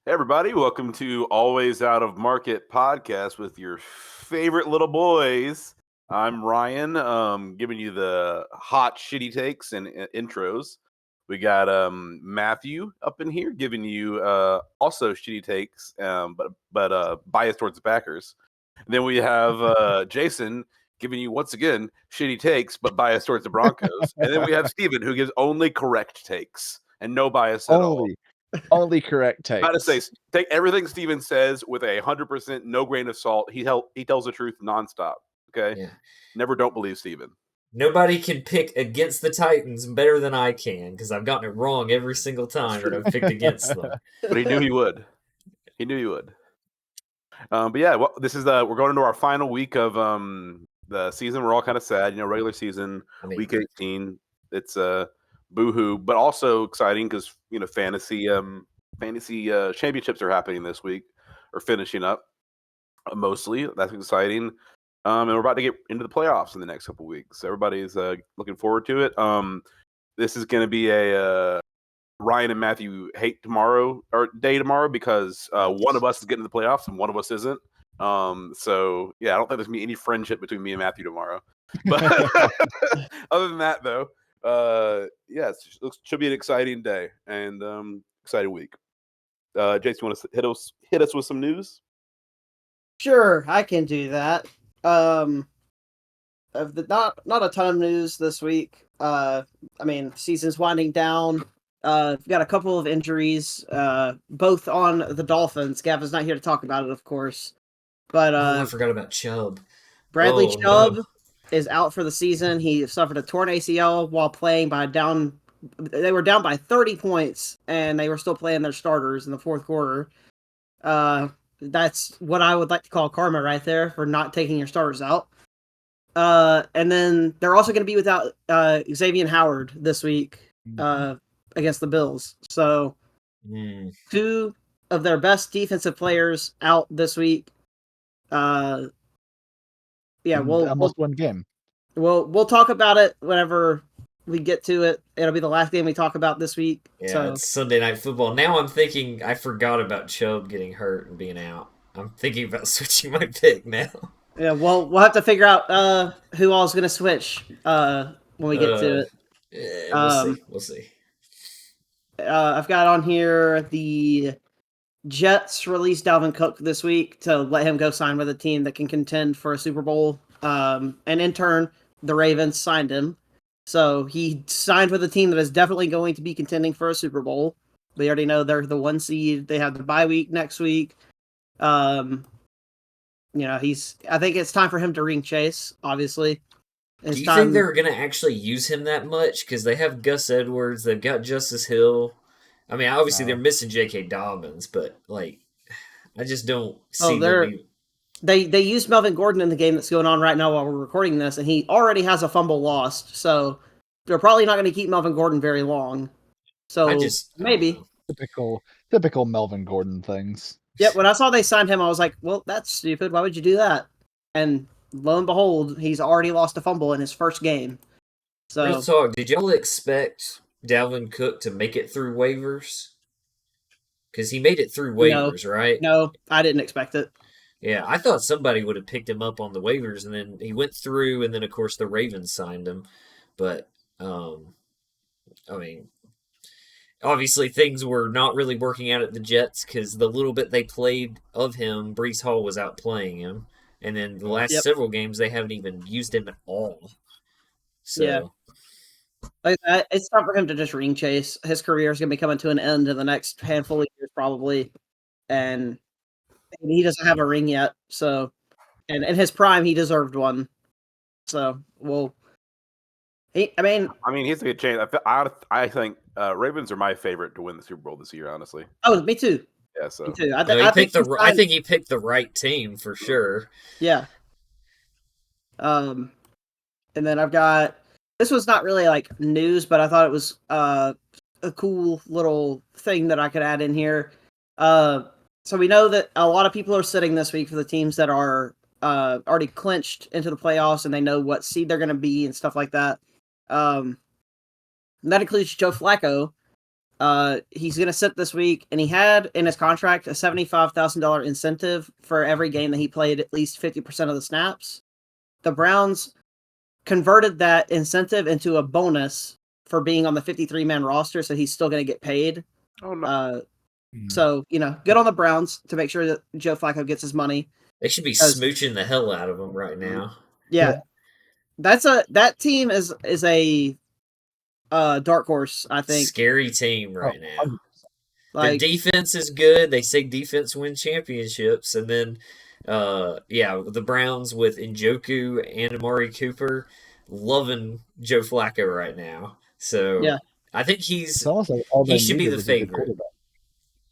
Hey everybody, welcome to Always Out of Market podcast with your favorite little boys. I'm Ryan, giving you the hot shitty takes and intros. We got Matthew up in here giving you also shitty takes, but biased towards the Packers. And then we have Jason giving you once again shitty takes, but biased towards the Broncos. And then we have Steven who gives only correct takes and no bias at all. Only correct takes. Gotta say, take everything Steven says with 100% no grain of salt. He tells the truth nonstop. Okay, Yeah. Never don't believe Steven. Nobody can pick against the Titans better than I can because I've gotten it wrong every single time that I've picked against them. But he knew he would. But yeah, well, this is we're going into our final week of the season. We're all kind of sad, regular season, week 18. It's boo-hoo, but also exciting because fantasy championships are happening this week or finishing up. Mostly, that's exciting. And we're about to get into the playoffs in the next couple weeks. So everybody's looking forward to it. This is going to be a Ryan and Matthew hate day tomorrow because one of us is getting to the playoffs and one of us isn't. So yeah, I don't think there's gonna be any friendship between me and Matthew tomorrow. But other than that, though, yeah, it should be an exciting day and exciting week. Jason, you want to hit us with some news? Sure, I can do that. Not a ton of news this week. Season's winding down. We've got a couple of injuries, both on the Dolphins. Gavin's not here to talk about it, of course. But I forgot about Chubb. Bradley Chubb is out for the season. He suffered a torn ACL while playing they were down by 30 points, and they were still playing their starters in the fourth quarter. That's what I would like to call karma right there for not taking your starters out. And then they're also going to be without Xavier Howard this week against the Bills. So two of their best defensive players out this week. We'll almost one game. We'll talk about it whenever we get to it. It'll be the last game we talk about this week. Yeah, so. It's Sunday Night Football. Now I'm thinking I forgot about Chubb getting hurt and being out. I'm thinking about switching my pick now. Yeah, well, we'll have to figure out who all's going to switch when we get to it. Yeah, we'll see. I've got on here the Jets released Dalvin Cook this week to let him go sign with a team that can contend for a Super Bowl. And in turn, the Ravens signed him. So he signed with a team that is definitely going to be contending for a Super Bowl. We already know they're the 1 seed. They have the bye week next week. I think it's time for him to ring chase, obviously. Do you think they're going to actually use him that much? Because they have Gus Edwards, they've got Justice Hill. I mean, obviously they're missing J.K. Dobbins, but I just don't see them. They used Melvin Gordon in the game that's going on right now while we're recording this, and he already has a fumble lost, so they're probably not going to keep Melvin Gordon very long. So maybe. Typical Melvin Gordon things. Yeah, when I saw they signed him, I was like, well, that's stupid. Why would you do that? And lo and behold, he's already lost a fumble in his first game. So, real talk, did y'all expect Dalvin Cook to make it through waivers? Because he made it through waivers, right? No, I didn't expect it. Yeah, I thought somebody would have picked him up on the waivers, and then he went through, and then, of course, the Ravens signed him. But, obviously things were not really working out at the Jets because the little bit they played of him, Breece Hall was out playing him. And then the last several games, they haven't even used him at all. So. Yeah. It's time for him to just ring chase. His career is going to be coming to an end in the next handful of years, probably. And he doesn't have a ring yet. So, and in his prime, he deserved one. So, he's a good chance. I think Ravens are my favorite to win the Super Bowl this year, honestly. Oh, me too. Yeah, so me too. I think he picked the right team for sure. Yeah. And then I've got, this was not really like news, but I thought it was a cool little thing that I could add in here. So we know that a lot of people are sitting this week for the teams that are already clinched into the playoffs, and they know what seed they're going to be and stuff like that. And that includes Joe Flacco, He's going to sit this week, and he had in his contract a $75,000 incentive for every game that he played at least 50% of the snaps. The Browns converted that incentive into a bonus for being on the 53-man roster, so he's still going to get paid. Oh no. So, good on the Browns to make sure that Joe Flacco gets his money. They should be smooching the hell out of him right now. Yeah. That team is a dark horse, I think. Scary team right now. Like, their defense is good. They say defense wins championships. And then, the Browns with Njoku and Amari Cooper loving Joe Flacco right now. So yeah. I think he like should be the favorite.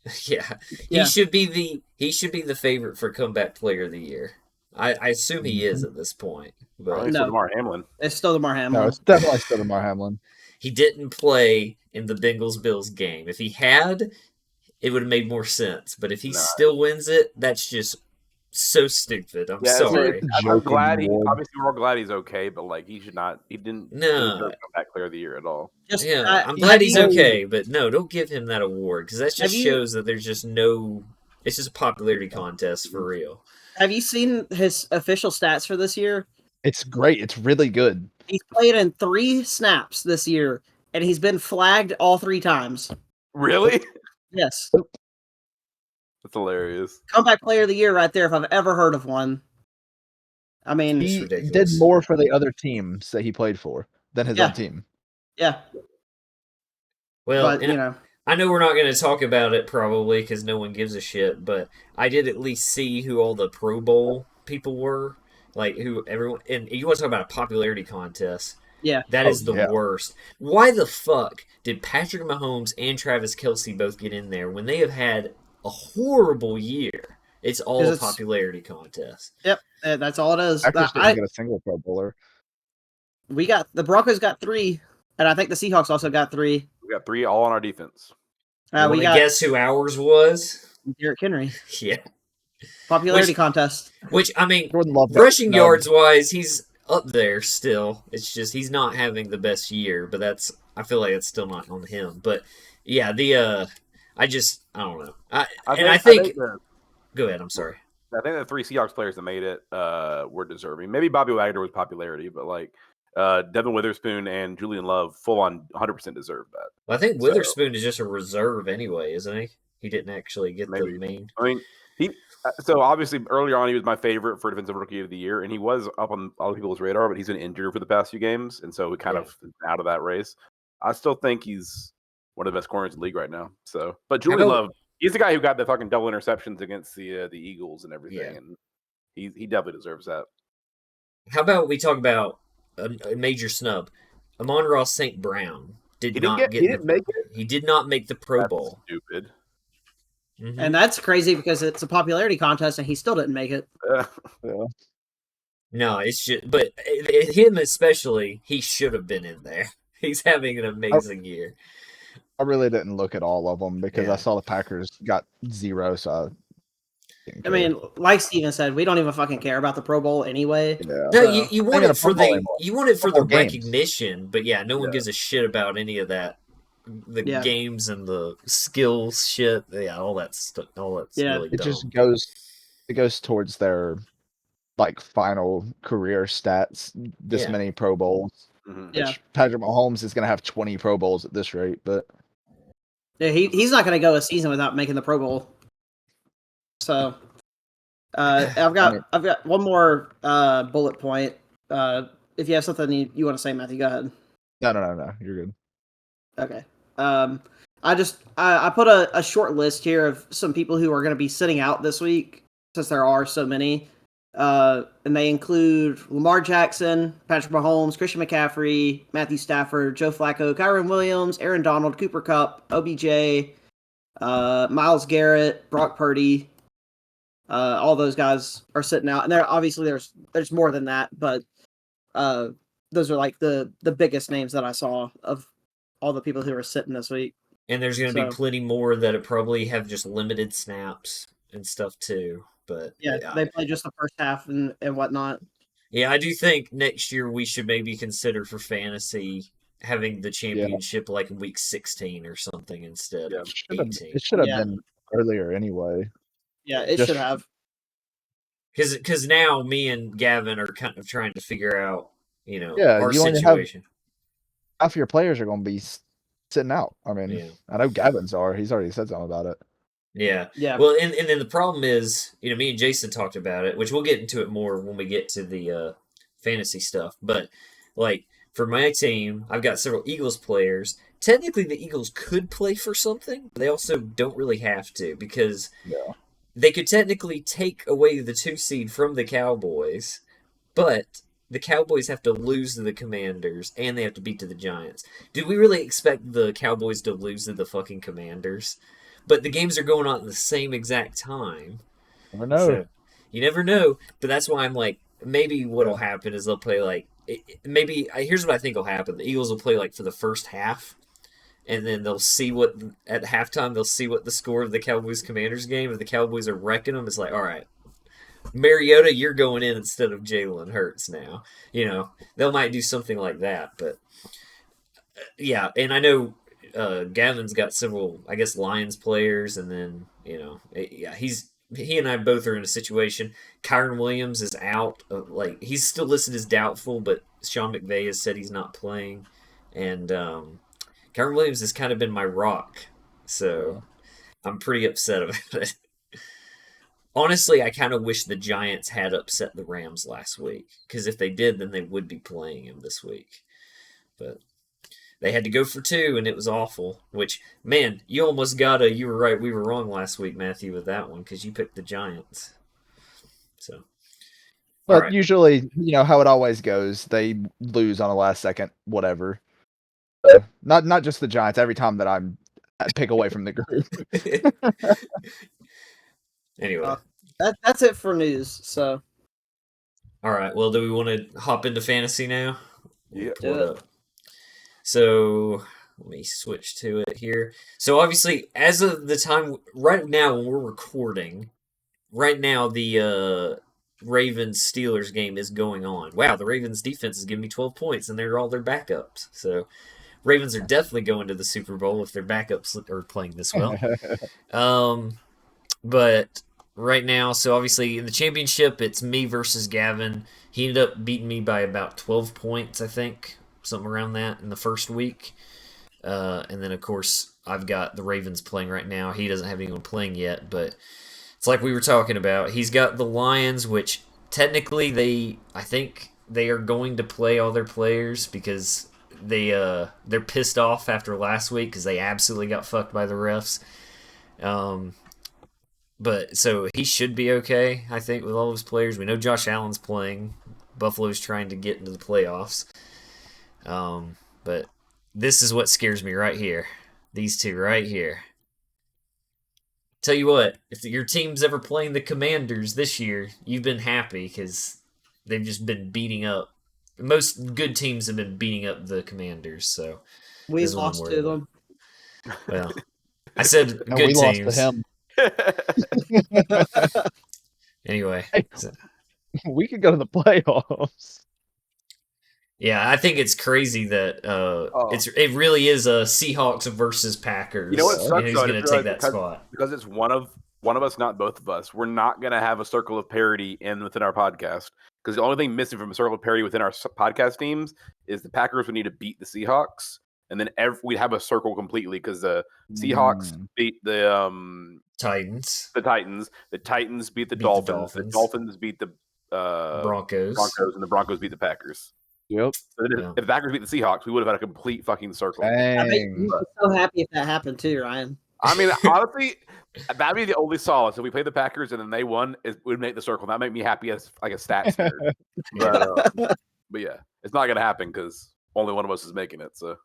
He should be the favorite for comeback player of the year. I assume he is at this point. But it's still Damar Hamlin. It's still Damar Hamlin. No, it's definitely still Damar Hamlin. He didn't play in the Bengals-Bills game. If he had, it would have made more sense. But if he still wins it, that's just so stupid. I'm sorry. I'm glad obviously we're all glad he's okay, but like he didn't deserve comeback player of the year at all. I'm glad he's okay, but no, don't give him that award because that just shows that there's just it's just a popularity contest for real. Have you seen his official stats for this year? It's great. It's really good. He's played in 3 snaps this year, and he's been flagged all 3 times. Really? Yes. That's hilarious. Comeback player of the year right there, if I've ever heard of one. I mean, he did more for the other teams that he played for than his own team. Yeah. Well, but, I know we're not going to talk about it probably because no one gives a shit, but I did at least see who all the Pro Bowl people were. Like, who everyone... And you want to talk about a popularity contest. Yeah. That is the worst. Why the fuck did Patrick Mahomes and Travis Kelce both get in there when they have had a horrible year? It's all a popularity contest. Yep, that's all it is. I just didn't get a single Pro Bowler. The Broncos got 3, and I think the Seahawks also got 3. We got 3 all on our defense. Guess who ours was? Derrick Henry. Yeah. Popularity contest. Which, I mean, rushing yards wise, he's up there still. It's just he's not having the best year, but I feel like it's still not on him. But yeah, I don't know. I think go ahead, I'm sorry. I think the 3 Seahawks players that made it were deserving. Maybe Bobby Wagner was popularity, but like Devin Witherspoon and Julian Love full on 100% deserve that. Well, I think Witherspoon is just a reserve anyway, isn't he? He didn't actually get the main. I mean, so obviously earlier on he was my favorite for defensive rookie of the year, and he was up on other people's radar, but he's been injured for the past few games, and so we kind of out of that race. I still think he's one of the best corners in the league right now. So, but Julian Love, he's the guy who got the fucking double interceptions against the Eagles and everything, and he definitely deserves that. How about we talk about a major snub? Amon-Ra St. Brown did not make the Pro Bowl. Stupid. Mm-hmm. And that's crazy because it's a popularity contest and he still didn't make it. Yeah. No, it's just, but him especially, he should have been in there. He's having an amazing year. I really didn't look at all of them because I saw the Packers got 0, so I mean, like Steven said, we don't even fucking care about the Pro Bowl anyway. Yeah. No, you want it for the games. recognition, but no one gives a shit about any of that. The games and the skills shit, all that stuff, really dumb. It just goes towards their like final career stats. This many Pro Bowls. Mm-hmm. Which Patrick Mahomes is going to have 20 Pro Bowls at this rate, but he's not going to go a season without making the Pro Bowl. So, I've got one more bullet point. If you have something you want to say, Matthew, go ahead. No, you're good. Okay. I put a short list here of some people who are going to be sitting out this week, since there are so many. And they include Lamar Jackson, Patrick Mahomes, Christian McCaffrey, Matthew Stafford, Joe Flacco, Kyron Williams, Aaron Donald, Cooper Kupp, OBJ, Myles Garrett, Brock Purdy. All those guys are sitting out, and there's more than that, but those are like the biggest names that I saw of all the people who are sitting this week. And there's going to be plenty more that probably have just limited snaps and stuff too. But they play just the first half and whatnot. Yeah, I do think next year we should maybe consider for fantasy having the championship like in week 16 or something instead of 18. It should have been earlier anyway. Yeah, it should have. Because now me and Gavin are kind of trying to figure out, our you situation. Half your players are going to be sitting out. I mean, I know Gavin's are. He's already said something about it. Yeah. Well, and then the problem is, me and Jason talked about it, which we'll get into it more when we get to the fantasy stuff. But, like, for my team, I've got several Eagles players. Technically, the Eagles could play for something, but they also don't really have to because they could technically take away the 2 seed from the Cowboys, but the Cowboys have to lose to the Commanders, and they have to beat to the Giants. Do we really expect the Cowboys to lose to the fucking Commanders? But the games are going on at the same exact time. Never know. So, you never know, but that's why I'm like, maybe what'll happen is they'll play like, here's what I think will happen. The Eagles will play like for the first half, and then they'll see at halftime, they'll see what the score of the Cowboys-Commanders game. If the Cowboys are wrecking them, it's like, all right, Mariota, you're going in instead of Jalen Hurts now. They might do something like that, but yeah, and I know Gavin's got several, I guess, Lions players, and then, he and I both are in a situation. Kyron Williams is out. He's still listed as doubtful, but Sean McVay has said he's not playing, and Kyron Williams has kind of been my rock, so I'm pretty upset about it. Honestly, I kind of wish the Giants had upset the Rams last week, because if they did, then they would be playing him this week. But they had to go for 2, and it was awful. Which, man, you almost you were right, we were wrong last week, Matthew, with that one, because you picked the Giants. So, but usually, how it always goes, they lose on a last second, whatever. Not just the Giants. Every time that I pick away from the group. Anyway, that's it for news. So, all right. Well, do we want to hop into fantasy now? Yeah. So let me switch to it here. So obviously, as of the time right now when we're recording, right now the Ravens-Steelers game is going on. Wow, the Ravens defense is giving me 12 points, and they're all their backups. So Ravens are definitely going to the Super Bowl if their backups are playing this well. But right now, so obviously in the championship, it's me versus Gavin. He ended up beating me by about 12 points, I think, something around that in the first week. And then, of course, I've got the Ravens playing right now. He doesn't have anyone playing yet, but it's like we were talking about. He's got the Lions, which technically I think they are going to play all their players because they're pissed off after last week because they absolutely got fucked by the refs. But so he should be okay, I think, with all his players. We know Josh Allen's playing. Buffalo's trying to get into the playoffs. But this is what scares me right here. These two right here. Tell you what, if your team's ever playing the Commanders this year, you've been happy because they've just been beating up. Most good teams have been beating up the Commanders, so we lost to them. Well, I said No, good we teams. lost to him. Anyway, we could go to the playoffs. Yeah, I think it's crazy that it really is a Seahawks versus Packers. You know what sucks? Who's going to take that spot? Because it's one of us, not both of us. We're not going to have a circle of parity within our podcast. Because the only thing missing from a circle of parity within our podcast teams is the Packers would need to beat the Seahawks, and then we'd have a circle completely because the Seahawks beat the Titans. The Titans beat the Dolphins. The Dolphins beat the Broncos, and the Broncos beat the Packers. Yep. So if the Packers beat the Seahawks, we would have had a complete fucking circle. I bet you'd be so happy if that happened too, Ryan. I mean, honestly, that'd be the only solace. If we played the Packers and then they won, it would make the circle. That'd make me happy as like a stats nerd. But yeah, it's not gonna happen because only one of us is making it. So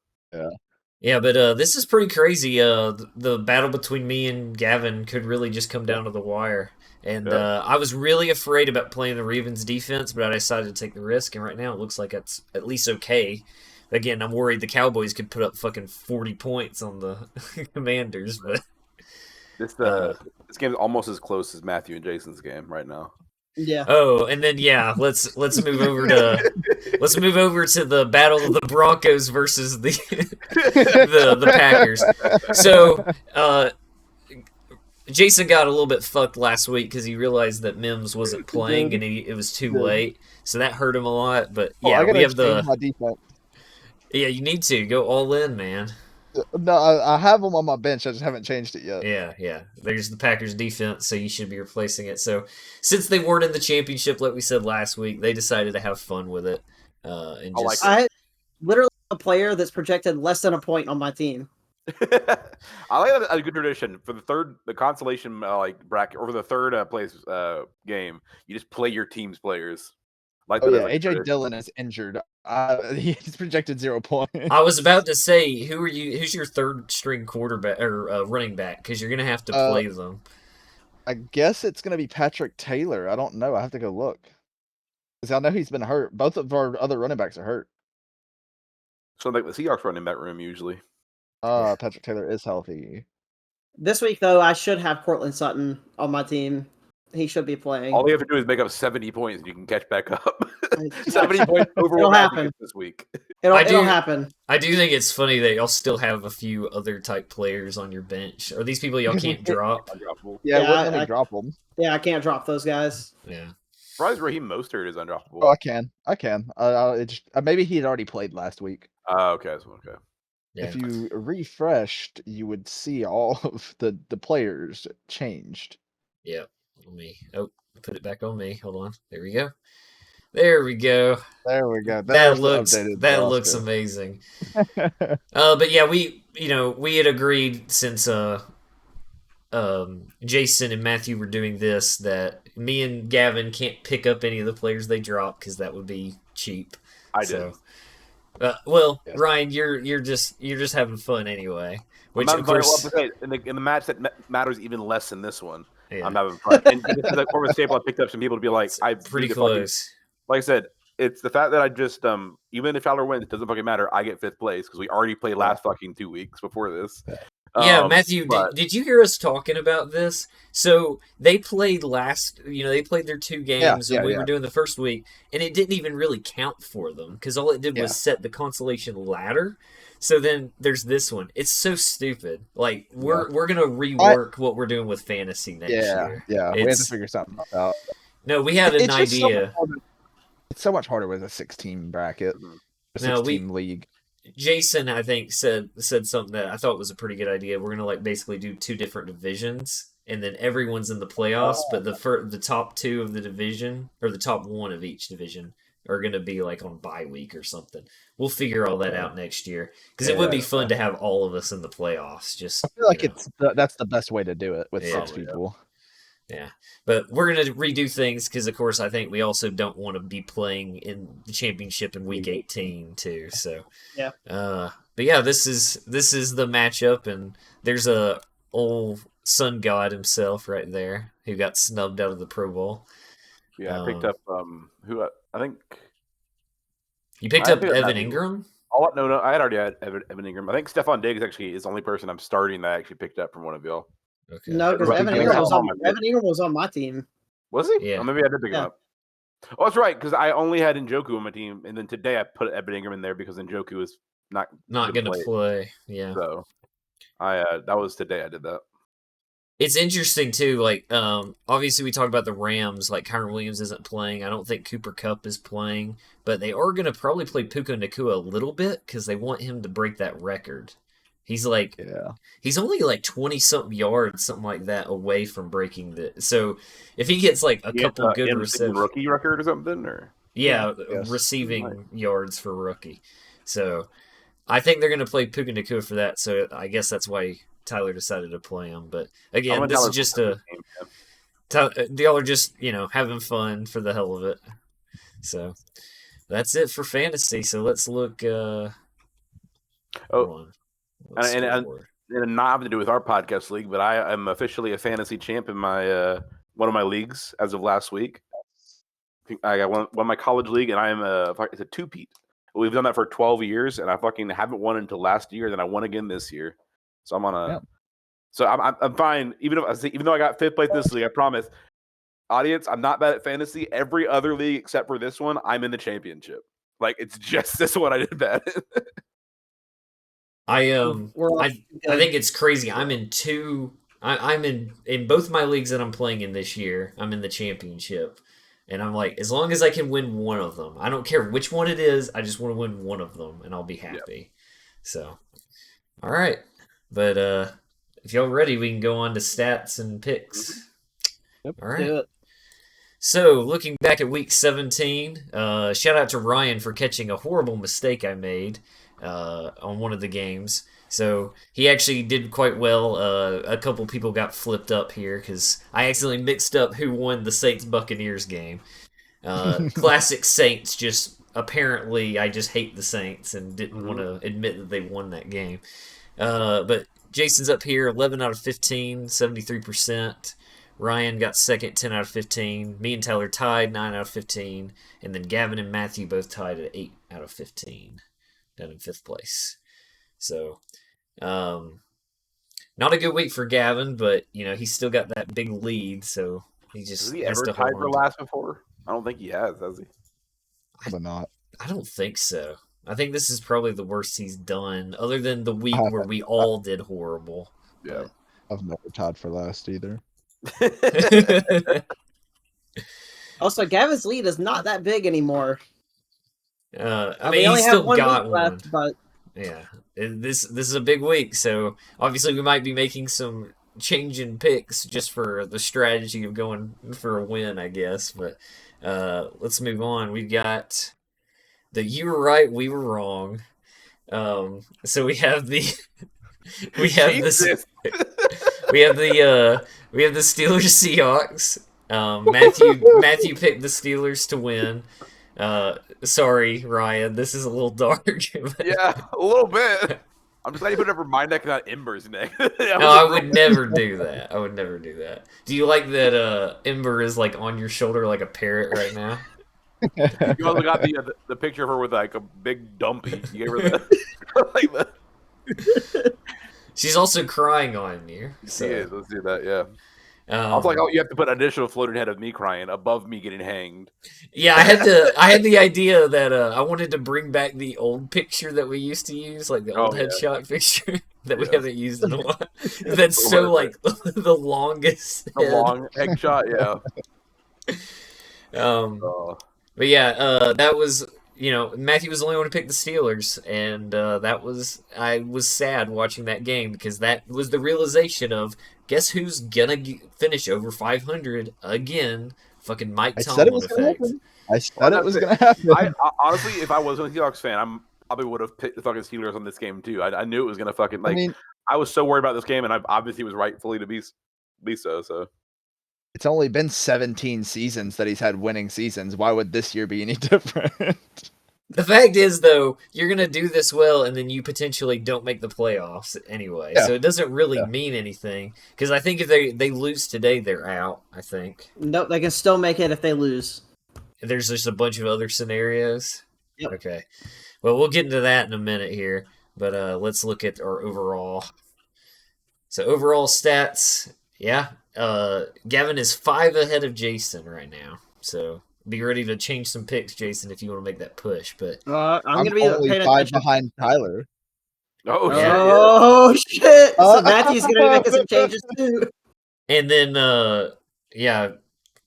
yeah, but this is pretty crazy. The battle between me and Gavin could really just come down to the wire. And I was really afraid about playing the Ravens defense, but I decided to take the risk. And right now it looks like it's at least okay. Again, I'm worried the Cowboys could put up fucking 40 points on the Commanders. But this game is almost as close as Matthew and Jason's game right now. Yeah. Oh, and then let's move over to the battle of the Broncos versus the Packers. So Jason got a little bit fucked last week because he realized that Mims wasn't playing and it was too late, so that hurt him a lot. But I we have change my defense. Yeah, you need to go all in, man. No, I have them on my bench. I just haven't changed it yet. Yeah. There's the Packers defense, so you should be replacing it. So since they weren't in the championship, like we said last week, they decided to have fun with it. And just I literally have a player that's projected less than a point on my team. I like that a good tradition for the consolation bracket or for the third place game. You just play your team's players. AJ Dillon is injured. He's projected 0 points. I was about to say, who's your third string quarterback or running back? Because you're gonna have to play them. I guess it's gonna be Patrick Taylor. I don't know. I have to go look because I know he's been hurt. Both of our other running backs are hurt. So like the Seahawks running back room usually. Patrick Taylor is healthy. This week, though, I should have Cortland Sutton on my team. He should be playing. All you have to do is make up 70 points and you can catch back up. 70 points over It'll happen this week. It'll happen. I do think it's funny that y'all still have a few other type players on your bench. Are these people y'all can't drop? Yeah, wouldn't let me drop them. Yeah, I can't drop those guys. Yeah. Surprised Raheem Mostert is undroppable. Oh, I can. Maybe he had already played last week. Okay. Yeah. If you refreshed, you would see all of the players changed. Yeah. Let me put it back on me. Hold on. There we go. There we go. That looks amazing. But yeah, we had agreed since Jason and Matthew were doing this that me and Gavin can't pick up any of the players they drop because that would be cheap. I did. Ryan, you're just having fun anyway. Which of course, in the match that matters even less than this one. Yeah. I'm having fun. And like Corbin Staple, I picked up some people to be like, I'm pretty close. Like I said, it's the fact that I just even if Fowler wins, it doesn't fucking matter. I get 5th place because we already played last fucking 2 weeks before this. Yeah, Matthew, did you hear us talking about this? So they played they played their 2 games and we were doing the first week, and it didn't even really count for them because all it did was set the consolation ladder. So then there's this one. It's so stupid. Like we're gonna rework what we're doing with fantasy next year. Yeah, we have to figure something out. No, we had an idea. It's so much harder with a 16 bracket, a 16 league. Jason, I think, said something that I thought was a pretty good idea. We're gonna basically do 2 different divisions, and then everyone's in the playoffs. But the top 2 of the division, or the top 1 of each division, are gonna be like on bye week or something. We'll figure all that out next year because it would be fun to have all of us in the playoffs. Just I feel like that's the best way to do it with 6 people. Yeah, but we're gonna redo things because, of course, I think we also don't want to be playing in the championship in week 18 too. So yeah, but yeah, this is the matchup, and there's a old sun god himself right there who got snubbed out of the Pro Bowl. Yeah, I picked up I think you picked up Evan Ingram. No, I had already had Evan Ingram. I think Stephon Diggs actually is the only person I'm starting that I actually picked up from one of y'all. Okay. No, because Evan Ingram was on my team. Was he? Yeah. Maybe I did pick him up. Oh, that's right, because I only had Njoku on my team, and then today I put Evan Ingram in there because Njoku is not going to play. Yeah. So that was today I did that. It's interesting too. Like, obviously we talked about the Rams. Like, Kyren Williams isn't playing. I don't think Cooper Kupp is playing, but they are going to probably play Puka Nacua a little bit because they want him to break that record. He's he's only like 20-something yards, something like that, away from breaking the. So if he gets like a couple good receptions, rookie record or something, or receiving yards for rookie. So I think they're going to play Puka Nacua for that. So I guess that's why Tyler decided to play him. But again, this is just y'all are just having fun for the hell of it. So that's it for fantasy. So let's look. And not having to do with our podcast league, but I am officially a fantasy champ in my one of my leagues as of last week. I got one of my college league, and I am it's a 2-peat. We've done that for 12 years, and I fucking haven't won until last year. Then I won again this year, so I'm on a. Yeah. So I'm fine. Even though I got 5th place this league, I promise. audience, I'm not bad at fantasy. Every other league except for this one, I'm in the championship. Like it's just this one I did bad. I think it's crazy. I'm in two. I'm in both my leagues that I'm playing in this year. I'm in the championship, and I'm like, as long as I can win one of them, I don't care which one it is. I just want to win one of them, and I'll be happy. Yep. So, all right, but if y'all ready, we can go on to stats and picks. Yep. All right. So, looking back at week 17, shout out to Ryan for catching a horrible mistake I made on one of the games. So, he actually did quite well. A couple people got flipped up here because I accidentally mixed up who won the Saints-Buccaneers game. Classic Saints, apparently I just hate the Saints and didn't want to admit that they won that game. But Jason's up here, 11 out of 15, 73%. Ryan got second, 10 out of 15. Me and Tyler tied, 9 out of 15. And then Gavin and Matthew both tied at 8 out of 15, down in 5th place. So, not a good week for Gavin, but, he's still got that big lead, so he just has he ever tied for last before? I don't think he has he? Probably not. I don't think so. I think this is probably the worst he's done, other than the week where we all did horrible. Yeah. I've never tied for last either. Also, Gavin's lead is not that big anymore. I mean, he still got one. Left, but yeah, this is a big week, so obviously we might be making some change in picks just for the strategy of going for a win, I guess. But let's move on. We got the you were right, we were wrong. So we have the We have the Steelers Seahawks. Matthew picked the Steelers to win. Sorry, Ryan, this is a little dark. Yeah, a little bit. I'm just glad you put it over my neck and not Ember's neck. No, I would never do that. I would never do that. Do you like that Ember is like on your shoulder like a parrot right now? You also got the picture of her with like a big dumpy. You gave her that. Like that. She's also crying on you. So. She is. Let's do that. Yeah. I was like, oh, you have to put an additional floating head of me crying above me getting hanged. Yeah, I had the idea that I wanted to bring back the old picture that we used to use, like the old headshot picture that we haven't used in a while. That's so like the longest. The long headshot, yeah. But yeah, that was. Matthew was the only one to pick the Steelers, and I was sad watching that game because that was the realization of guess who's gonna finish over 500 again? Fucking Mike Tomlin effect. I said it was gonna happen. Honestly, if I wasn't a Seahawks fan, I probably would have picked the fucking Steelers on this game too. I knew it was gonna fucking I was so worried about this game, and I obviously was rightfully to be so. So. It's only been 17 seasons that he's had winning seasons. Why would this year be any different? The fact is, though, you're going to do this well, and then you potentially don't make the playoffs anyway. Yeah. So it doesn't really mean anything. Because I think if they lose today, they're out, I think. Nope, they can still make it if they lose. There's just a bunch of other scenarios? Yep. Okay. Well, we'll get into that in a minute here. But let's look at our overall. So overall stats, Gavin is 5 ahead of Jason right now. So be ready to change some picks, Jason, if you want to make that push. But I'm going to be only 5 behind Tyler. Oh shit! So Matthew's going to make some changes too. And then,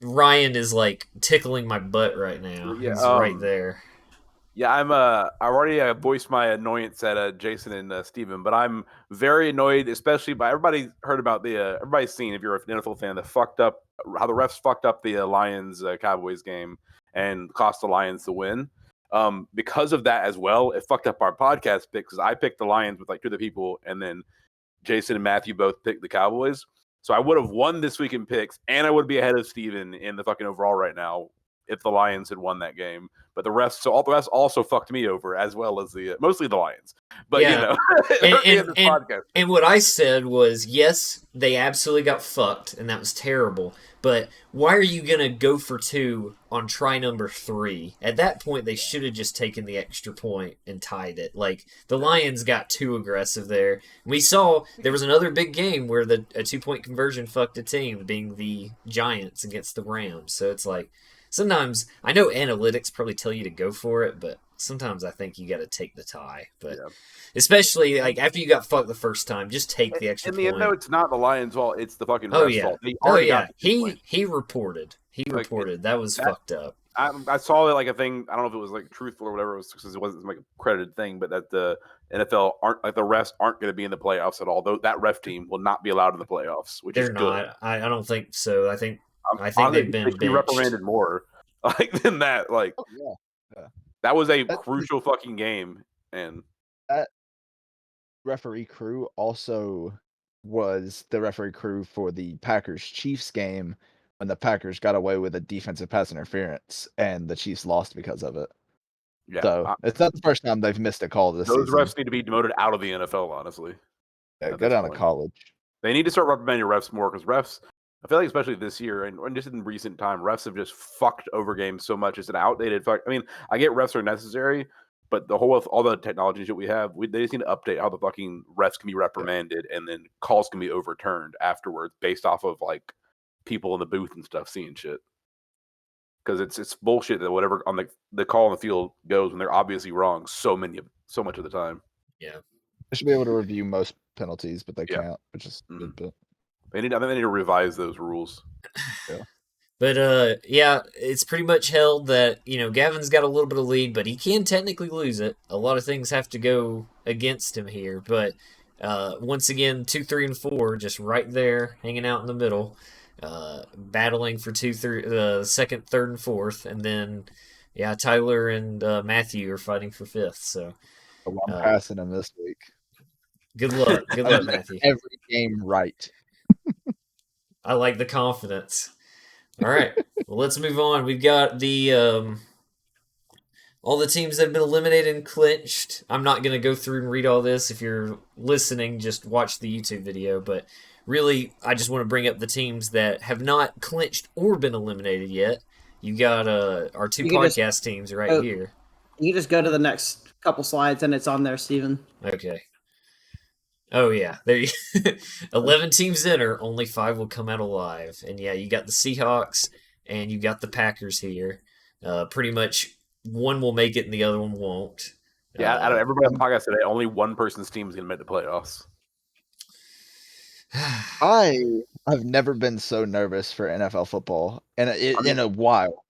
Ryan is like tickling my butt right now. Yeah, he's right there. Yeah, I already voiced my annoyance at Jason and Steven, but I'm very annoyed, especially by everybody heard about everybody's seen, if you're an NFL fan, how the refs fucked up the Lions Cowboys game and cost the Lions the win. Because of that as well, it fucked up our podcast pick because I picked the Lions with like 2 other people, and then Jason and Matthew both picked the Cowboys. So I would have won this week in picks, and I would be ahead of Steven in the fucking overall right now if the Lions had won that game. But the rest, so all the rest also fucked me over, as well as mostly the Lions. But and what I said was, yes, they absolutely got fucked, and that was terrible. But why are you gonna go for 2 on try number 3? At that point, they should have just taken the extra point and tied it. Like the Lions got too aggressive there. We saw there was another big game where a 2-point conversion fucked a team, being the Giants against the Rams. So it's like sometimes I know analytics probably tell you to go for it, but sometimes I think you got to take the tie. But especially like after you got fucked the first time, just take the extra point. In the end, though, it's not the Lions' fault; it's the fucking refs' fault. He reported. That was fucked up. I saw like a thing. I don't know if it was like truthful or whatever. It was because it wasn't like a credited thing, but that the NFL the refs aren't going to be in the playoffs at all. Though that ref team will not be allowed in the playoffs, which is good. They're not. I don't think so. I think they've been reprimanded more like than that. Like that was a crucial fucking game, and that referee crew also was the referee crew for the Packers-Chiefs game when the Packers got away with a defensive pass interference and the Chiefs lost because of it. Yeah, so it's not the first time they've missed a call this season. Those refs need to be demoted out of the NFL, honestly. Yeah, go down to college. They need to start reprimanding refs more because refs, I feel like especially this year and just in recent time, refs have just fucked over games so much. It's an outdated fuck. I mean, I get refs are necessary, but all the technology that we have, they just need to update how the fucking refs can be reprimanded and then calls can be overturned afterwards based off of like people in the booth and stuff seeing shit. Because it's bullshit that whatever on the call on the field goes when they're obviously wrong so much of the time. Yeah, they should be able to review most penalties, but they can't, which is good. But I think they need to revise those rules. Yeah. But it's pretty much held that Gavin's got a little bit of lead, but he can technically lose it. A lot of things have to go against him here, but once again, 2, 3, and 4 just right there, hanging out in the middle. Battling for 2, 3, second, third, and fourth, and then Tyler and Matthew are fighting for 5th. So I'm passing him this week. Good luck, Matthew. Every game right. I like the confidence. All right, well, let's move on. We've got the all the teams that have been eliminated and clinched. I'm not going to go through and read all this. If you're listening, just watch the YouTube video, but really, I just want to bring up the teams that have not clinched or been eliminated yet. You got our 2 podcast teams right here. You just go to the next couple slides, and it's on there, Steven. Okay. Oh, yeah. There 11 teams enter, only 5 will come out alive. And, you got the Seahawks, and you got the Packers here. Pretty much one will make it, and the other one won't. Yeah, out of everybody on the podcast today, only one person's team is going to make the playoffs. I've never been so nervous for NFL football in a while.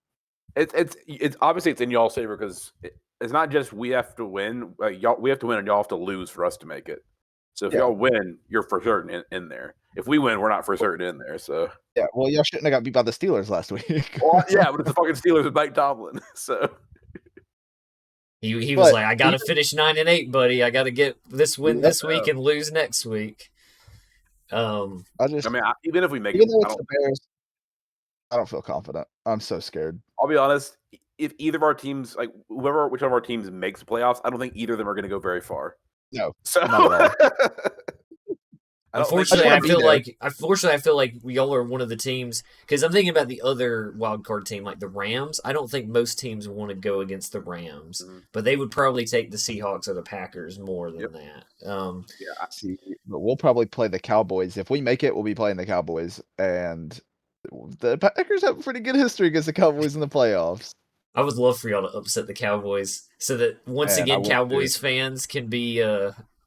It's obviously it's in y'all's favor because it's not just we have to win. We have to win and y'all have to lose for us to make it. So if y'all win, you're for certain in there. If we win, we're not for certain in there. So well, y'all shouldn't have got beat by the Steelers last week. Well, but it's the fucking Steelers with Mike Tomlin. So he was like, I got to finish 9-8, buddy. I got to get this win this week and lose next week. Even if we make it, the Bears, I don't feel confident. I'm so scared. I'll be honest. If either of our teams, like whichever of our teams makes the playoffs, I don't think either of them are going to go very far. No, so not at all. Unfortunately, I feel like we all are one of the teams because I'm thinking about the other wild card team, like the Rams. I don't think most teams want to go against the Rams, but they would probably take the Seahawks or the Packers more than that. I see. But we'll probably play the Cowboys if we make it. We'll be playing the Cowboys, and the Packers have a pretty good history against the Cowboys in the playoffs. I would love for y'all to upset the Cowboys so that once again Cowboys fans can be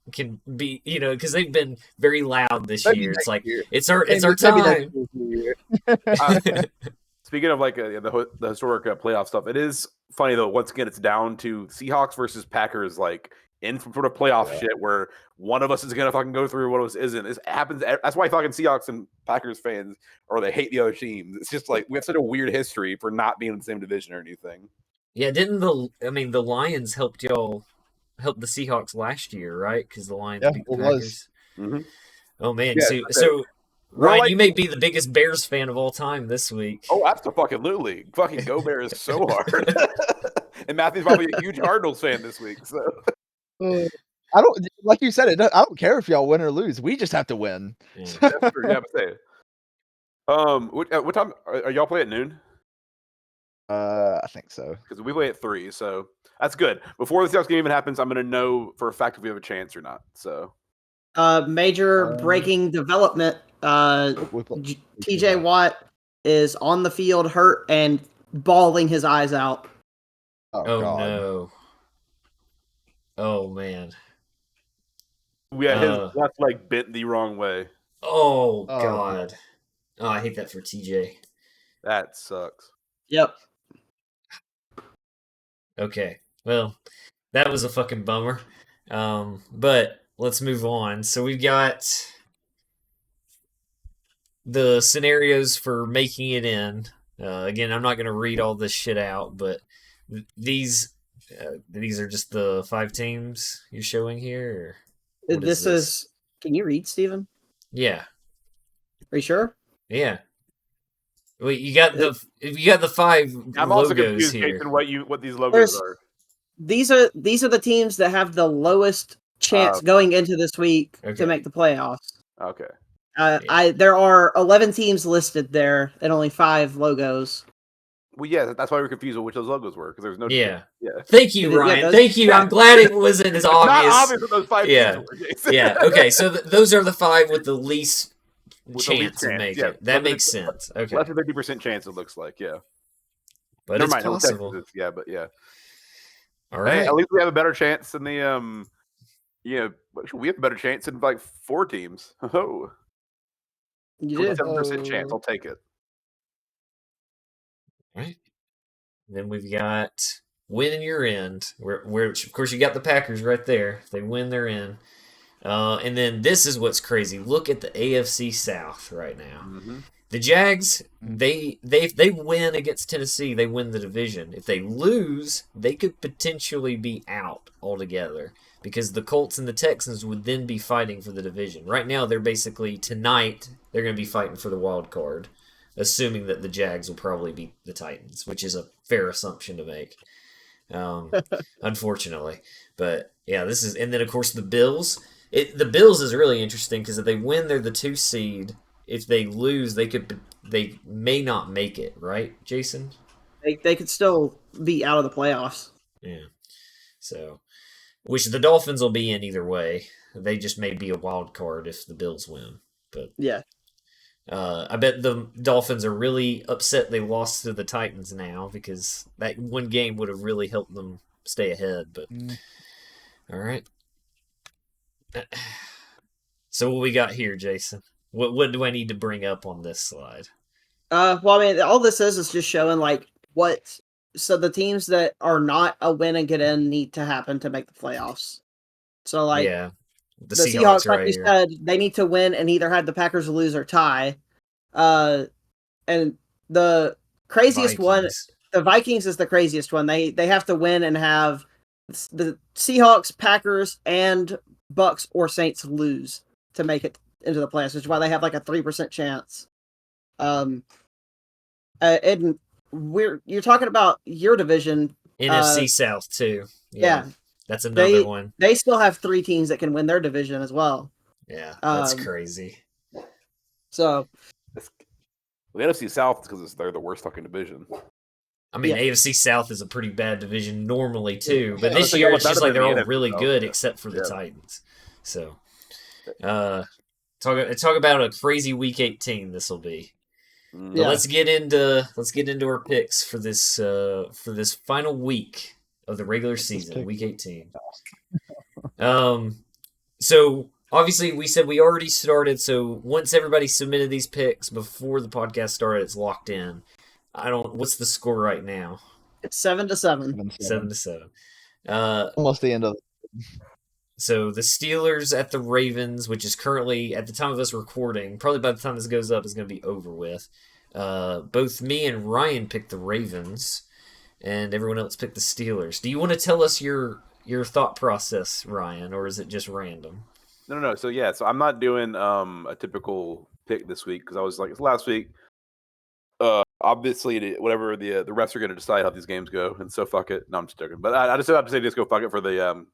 because they've been very loud this year. It's like it's our time. Speaking of like the historic playoff stuff, it is funny though. Once again, it's down to Seahawks versus Packers, like in some sort of playoff shit where one of us is gonna fucking go through, one of us isn't. It happens. That's why fucking Seahawks and Packers fans, or they hate the other teams. It's just like we have such a weird history for not being in the same division or anything. Yeah, didn't the Lions help the Seahawks last year, right? Because the Lions beat the Packers. Mm-hmm. Oh man, so Ryan, like, you may be the biggest Bears fan of all time this week. Oh, absolutely. Fucking go Bears so hard. And Matthew's probably a huge Cardinals fan this week. So I don't like you said it. I don't care if y'all win or lose. We just have to win. Yeah. that's true. Yeah, but say it. What time are y'all play at noon? I think so. Because we play at 3, so that's good. Before the Seahawks game even happens, I'm going to know for a fact if we have a chance or not. So, major breaking development. TJ Watt is on the field hurt and bawling his eyes out. Oh God. no. Oh man. Yeah, his left leg bent the wrong way. Oh God. Oh, I hate that for TJ. That sucks. Yep. Okay. Well, that was a fucking bummer. But let's move on. So we've got the scenarios for making it in. Again, I'm not going to read all this shit out, but these are just the 5 teams you're showing here. Or This is. Can you read, Steven? Yeah. Are you sure? Yeah. Well, you got the 5 I'm logos also confused, here. Jason, what these logos are. These are the teams that have the lowest chance going into this week to make the playoffs. Okay. There are 11 teams listed there and only 5 logos. Well, yeah, that's why we're confused with which those logos were, because there's no. Yeah. Yeah. Thank you, Ryan. Thank you. I'm glad it wasn't as obvious. Not obvious what those 5 teams were, Jason. Yeah. Okay. So those are the 5 with the least chance of making it. That makes sense. Okay. Less than 50% chance, it looks like. Yeah. But Never it's mind, possible. Yeah, but yeah. All right. Hey, at least we have a better chance than the we have a better chance than like 4 teams. Oh. You did. 7% chance. I'll take it. Right. Then we've got win you're in. Where of course you got the Packers right there. If they win, they're in. And then this is what's crazy. Look at the AFC South right now. Mm-hmm. The Jags, they win against Tennessee, they win the division. If they lose, they could potentially be out altogether because the Colts and the Texans would then be fighting for the division. Right now, they're basically tonight they're going to be fighting for the wild card, assuming that the Jags will probably beat the Titans, which is a fair assumption to make. Unfortunately, but yeah, this is, and then of course the Bills. The Bills is really interesting because if they win, they're the 2 seed. If they lose, they may not make it, right, Jason? They could still be out of the playoffs. Yeah. So, which the Dolphins will be in either way. They just may be a wild card if the Bills win. But yeah. I bet the Dolphins are really upset they lost to the Titans now because that one game would have really helped them stay ahead. But all right. So what we got here, Jason? What do I need to bring up on this slide? Well, I mean, all this is just showing like what. So the teams that are not a win and get in need to happen to make the playoffs. So like, yeah, the Seahawks, right like you here. said, they need to win and either have the Packers lose or tie. And the craziest one, the Vikings is the craziest one. They have to win and have the Seahawks, Packers, and Bucks or Saints lose to make it into the playoffs, which is why they have like a 3% chance. And you're talking about your division, NFC South too. Yeah, that's another one. They still have 3 teams that can win their division as well. Yeah, that's crazy. So, the NFC South is because they're the worst fucking division. I mean, AFC South is a pretty bad division normally too, but this year it's just like they're all really good except for the Titans. So, talk about a crazy Week 18. This will be. But let's get into our picks for this final week of the regular season, Week 18. So obviously we said we already started. So once everybody submitted these picks before the podcast started, it's locked in. What's the score right now? It's 7-7. 7-7. Almost the end of it. So the Steelers at the Ravens, which is currently, at the time of us recording, probably by the time this goes up, is going to be over with. Both me and Ryan picked the Ravens, and everyone else picked the Steelers. Do you want to tell us your thought process, Ryan, or is it just random? No. So I'm not doing a typical pick this week because I was like, it's last week. Obviously, whatever the refs are going to decide how these games go, and so fuck it. No, I'm just joking. But I just have to say, just go fuck it for the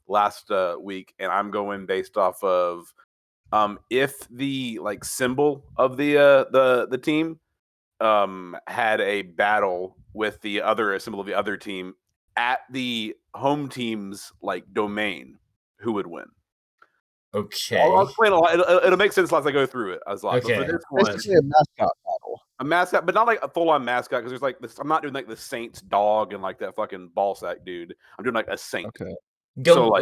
last week, and I'm going based off of if the like symbol of the team had a battle with the other symbol of the other team at the home team's like domain, who would win? Okay. I'll explain a lot. It'll make sense as I go through it. As okay. But for this one, basically a mascot battle. A mascot, but not like a full-on mascot because there's like this. I'm not doing like the Saints dog and like that fucking ball sack dude. I'm doing like a Saint. Okay. Gumbo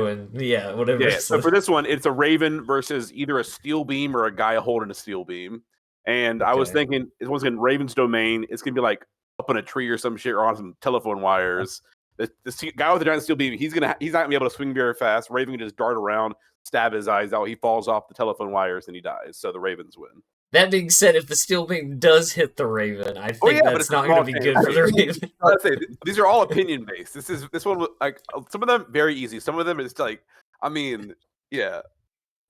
and whatever. Yeah. So for this one, it's a Raven versus either a steel beam or a guy holding a steel beam. And I was thinking, it's once again Raven's domain. It's gonna be like up in a tree or some shit or on some telephone wires. The guy with the giant steel beam, he's not gonna be able to swing very fast. Raven can just dart around, stab his eyes out. He falls off the telephone wires and he dies. So the Ravens win. That being said, if the steel beam does hit the Raven, I think that's not going to be good for the Raven. Let's say these are all opinion based. This one like some of them very easy. Some of them is like, I mean, yeah,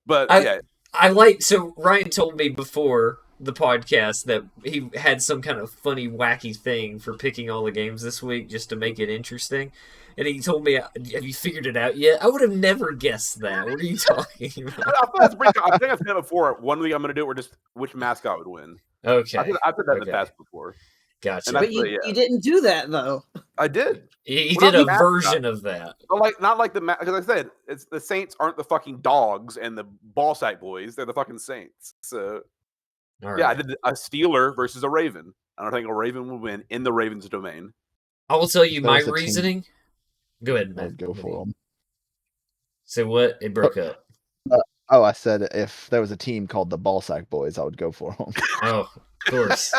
but I like. So Ryan told me before the podcast that he had some kind of funny, wacky thing for picking all the games this week just to make it interesting. And he told me, "Have you figured it out yet?" I would have never guessed that. What are you talking about? I think I've said it before. One week I'm going to do it where just which mascot would win. Okay. I've said that in the past before. Gotcha. But you didn't do that though. I did. He did a version of that. But not like the because I said it's the Saints aren't the fucking dogs and the ball sack boys. They're the fucking Saints. So right. Yeah, I did a Steeler versus a Raven. I don't think a Raven will win in the Ravens' domain. I will tell you my reasoning. Go ahead, Matt. I'd go for them. So what? It broke up. I said if there was a team called the Ballsack Boys, I would go for them. Oh, of course.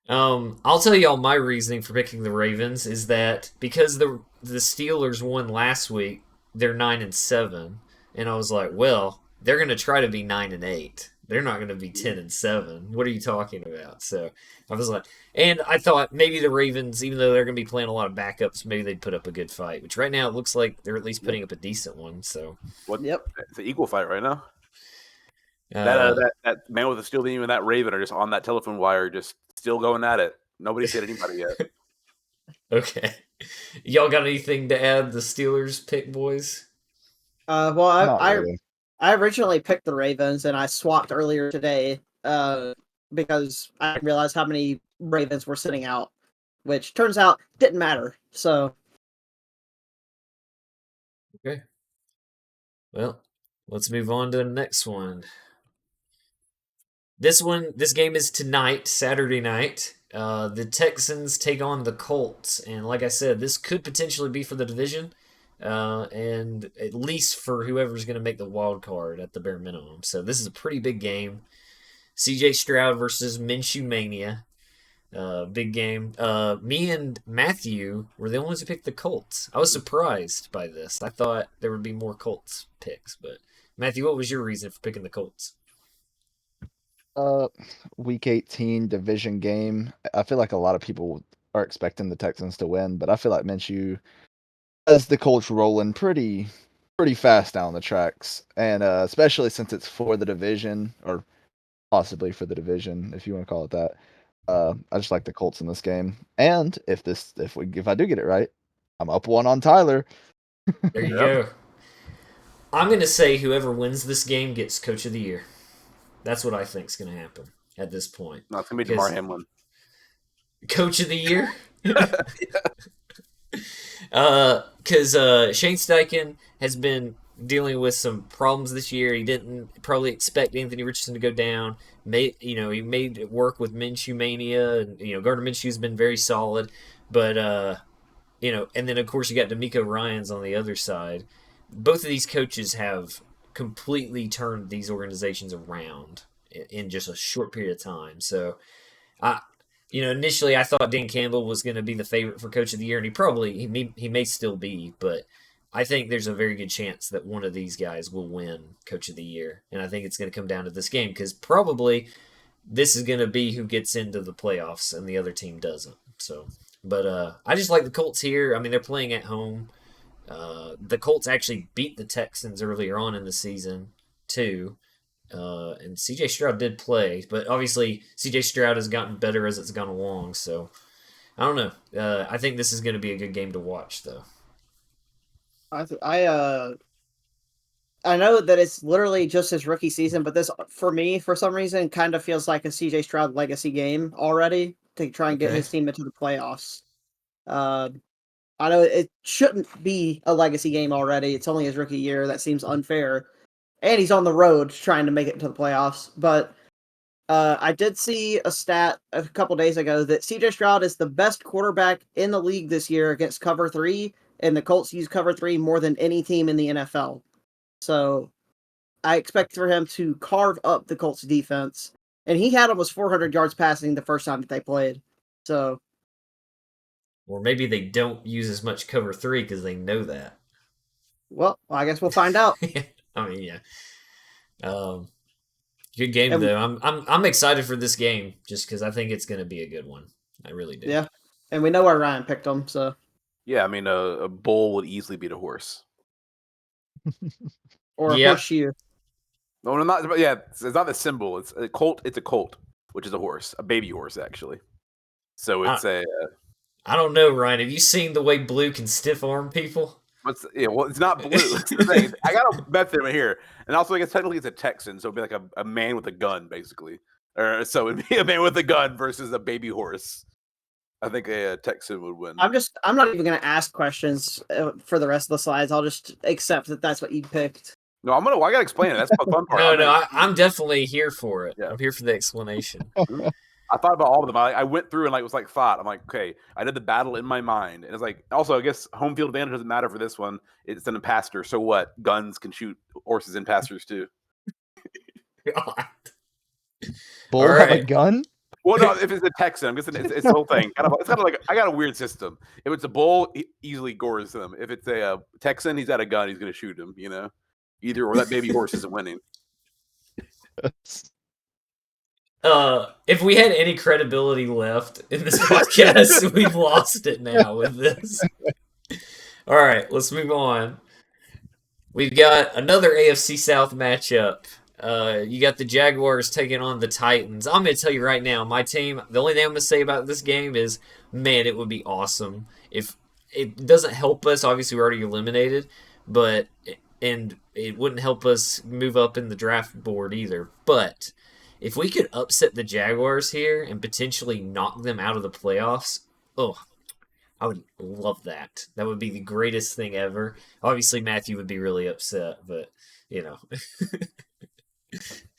I'll tell y'all my reasoning for picking the Ravens is that because the Steelers won last week, they're 9-7, and I was like, well, they're going to try to be 9-8. They're not going to be 10-7. What are you talking about? So I was like, and I thought maybe the Ravens, even though they're going to be playing a lot of backups, maybe they'd put up a good fight. Which right now it looks like they're at least putting up a decent one. So it's an equal fight right now. That man with the steel beam and that Raven are just on that telephone wire, just still going at it. Nobody's hit anybody yet. Okay, y'all got anything to add? The Steelers pick, boys. I originally picked the Ravens, and I swapped earlier today because I realized how many Ravens were sitting out, which turns out didn't matter. So, okay. Well, let's move on to the next one. This game is tonight, Saturday night. The Texans take on the Colts, and like I said, this could potentially be for the division. And at least for whoever's going to make the wild card at the bare minimum. So this is a pretty big game. CJ Stroud versus Minshew Mania. Big game. Me and Matthew were the only ones who picked the Colts. I was surprised by this. I thought there would be more Colts picks. But Matthew, what was your reason for picking the Colts? Week 18 division game. I feel like a lot of people are expecting the Texans to win, but I feel like Minshew has the Colts rolling pretty fast down the tracks, and especially since it's for the division, or possibly for the division, if you want to call it that. I just like the Colts in this game, and if I do get it right, I'm up one on Tyler. There you go. I'm gonna say whoever wins this game gets Coach of the Year. That's what I think is gonna happen at this point. No, it's gonna be Damar Hamlin. Coach of the Year. Because Shane Steichen has been dealing with some problems this year. He didn't probably expect Anthony Richardson to go down. He made it work with Minshew Mania, and Gardner Minshew's been very solid. But and then of course you got D'Amico Ryans on the other side. Both of these coaches have completely turned these organizations around in just a short period of time. So, initially I thought Dan Campbell was going to be the favorite for Coach of the Year, and he may still be, but I think there's a very good chance that one of these guys will win Coach of the Year, and I think it's going to come down to this game because probably this is going to be who gets into the playoffs and the other team doesn't. So, but I just like the Colts here. I mean, they're playing at home. The Colts actually beat the Texans earlier on in the season too. And CJ Stroud did play, but obviously CJ Stroud has gotten better as it's gone along. So I don't know. I think this is going to be a good game to watch, though. I know that it's literally just his rookie season, but this, for me, for some reason, kind of feels like a CJ Stroud legacy game already to try and get his team into the playoffs. I know it shouldn't be a legacy game already. It's only his rookie year. That seems unfair. And he's on the road trying to make it into the playoffs. But I did see a stat a couple days ago that CJ Stroud is the best quarterback in the league this year against cover 3, and the Colts use cover 3 more than any team in the NFL. So I expect for him to carve up the Colts defense. And he had almost 400 yards passing the first time that they played. So, or maybe they don't use as much cover 3 because they know that. Well, I guess we'll find out. I mean, yeah. Good game though. I'm excited for this game just because I think it's going to be a good one. I really do. Yeah, and we know where Ryan picked them. So. Yeah, I mean, a bull would easily beat a horse. Or a horseshoe. No, not. But yeah, it's not the symbol. It's a colt. It's a colt, which is a horse, a baby horse, actually. So it's I don't know, Ryan. Have you seen the way Blue can stiff arm people? Well, it's not Blue. I got a method right here, and also I guess technically it's a Texan, so it'd be like a man with a gun, basically. Or so it'd be a man with a gun versus a baby horse. I think a Texan would win. I'm not even going to ask questions for the rest of the slides. I'll just accept that that's what you picked. No, I got to explain it. That's the fun part. I'm definitely here for it. Yeah. I'm here for the explanation. I thought about all of them. I went through and was like thought. I'm like, okay, I did the battle in my mind, and it's like also I guess home field advantage doesn't matter for this one. It's in a pasture, so what? Guns can shoot horses in pastures too. God. Bull have a gun? Well, no, if it's a Texan, I'm guessing it's the whole thing. It's kind of like I got a weird system. If it's a bull, he easily gores them. If it's a Texan, he's got a gun. He's going to shoot him. Either or that baby horse isn't winning. If we had any credibility left in this podcast, we've lost it now with this. All right, let's move on. We've got another AFC South matchup. You got the Jaguars taking on the Titans. I'm going to tell you right now, my team, the only thing I'm going to say about this game is, man, it would be awesome. If it doesn't help us, obviously we're already eliminated, and it wouldn't help us move up in the draft board either. But if we could upset the Jaguars here and potentially knock them out of the playoffs, I would love that. That would be the greatest thing ever. Obviously, Matthew would be really upset, but,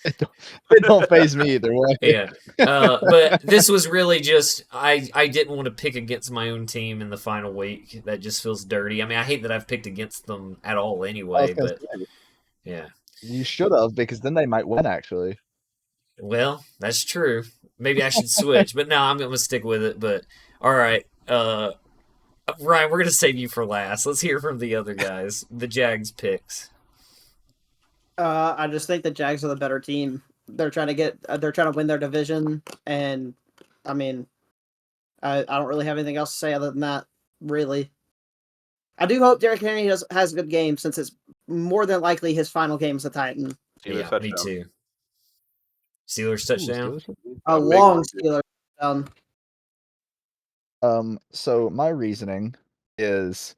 It don't faze me either way. Yeah. But this was really just, I didn't want to pick against my own team in the final week. That just feels dirty. I mean, I hate that I've picked against them at all anyway, but yeah. You should have, because then they might win, actually. Well, that's true. Maybe I should switch, but no, I'm going to stick with it. But, all right. Ryan, we're going to save you for last. Let's hear from the other guys. The Jags picks. I just think the Jags are the better team. They're trying to win their division, and I mean, I don't really have anything else to say other than that. Really, I do hope Derrick Henry has a good game, since it's more than likely his final game as a Titan. Yeah, me too. Steelers touchdown. A long Steelers touchdown. So my reasoning is,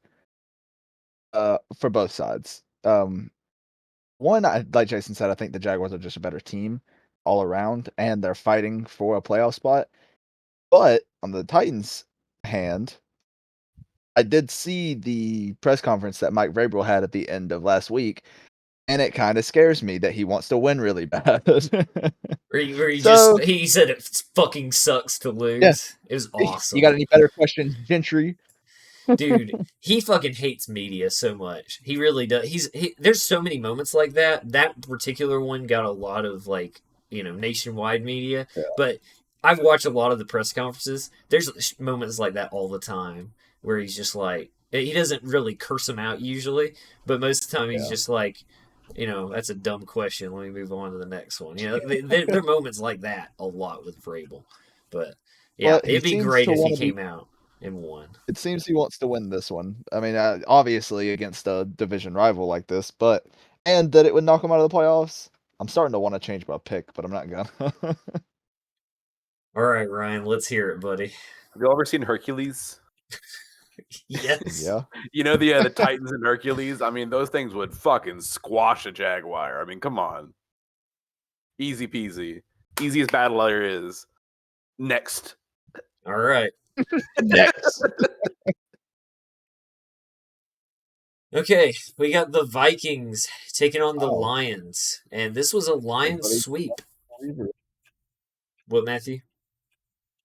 for both sides. One, like Jason said, I think the Jaguars are just a better team all around, and they're fighting for a playoff spot. But on the Titans' hand, I did see the press conference that Mike Vrabel had at the end of last week, and it kind of scares me that he wants to win really bad. He said it fucking sucks to lose. Yeah. It was awesome. You got any better questions, Gentry? Dude, he fucking hates media so much. He really does. There's so many moments like that. That particular one got a lot of nationwide media. Yeah. But I've watched a lot of the press conferences. There's moments like that all the time where he's just like, he doesn't really curse them out usually, but most of the time he's just like, that's a dumb question. Let me move on to the next one. There are moments like that a lot with Vrabel. But yeah, it'd be great if he came out and won. It seems he wants to win this one. I mean, obviously against a division rival like this, and that it would knock him out of the playoffs. I'm starting to want to change my pick, but I'm not gonna. All right, Ryan, let's hear it, buddy. Have you ever seen Hercules? Yes. Yeah. You know the Titans and Hercules? I mean, those things would fucking squash a Jaguar. I mean, come on. Easy peasy. Easiest battle there is. Next. All right. Next. Okay, we got the Vikings taking on the Lions, and this was a Lions sweep. What, Matthew?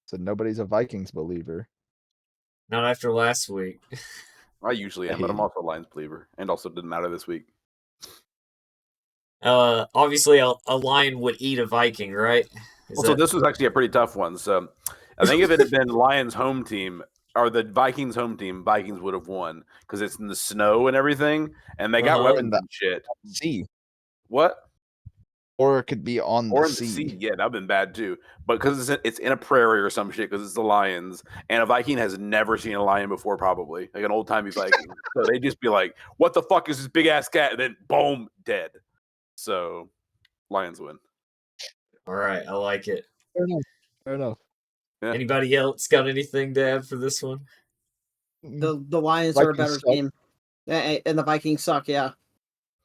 So nobody's a Vikings believer. Not after last week. I usually am, but I'm also a Lions believer, and also didn't matter this week. Obviously, a Lion would eat a Viking, right? So this was actually a pretty tough one. So I think if it had been Lions' home team or the Vikings' home team, Vikings would have won because it's in the snow and everything, and they got weapons and shit. Sea. What? Or it could be on the sea. The sea. Yeah, that'd have been bad too. But because it's in a prairie or some shit, because it's the Lions, and a Viking has never seen a lion before, probably like an old timey Viking. So they just be like, "What the fuck is this big ass cat?" And then boom, dead. So Lions win. All right, I like it. Fair enough. Yeah. Anybody else got anything to add for this one? The Lions are a better team, and the Vikings suck. Yeah.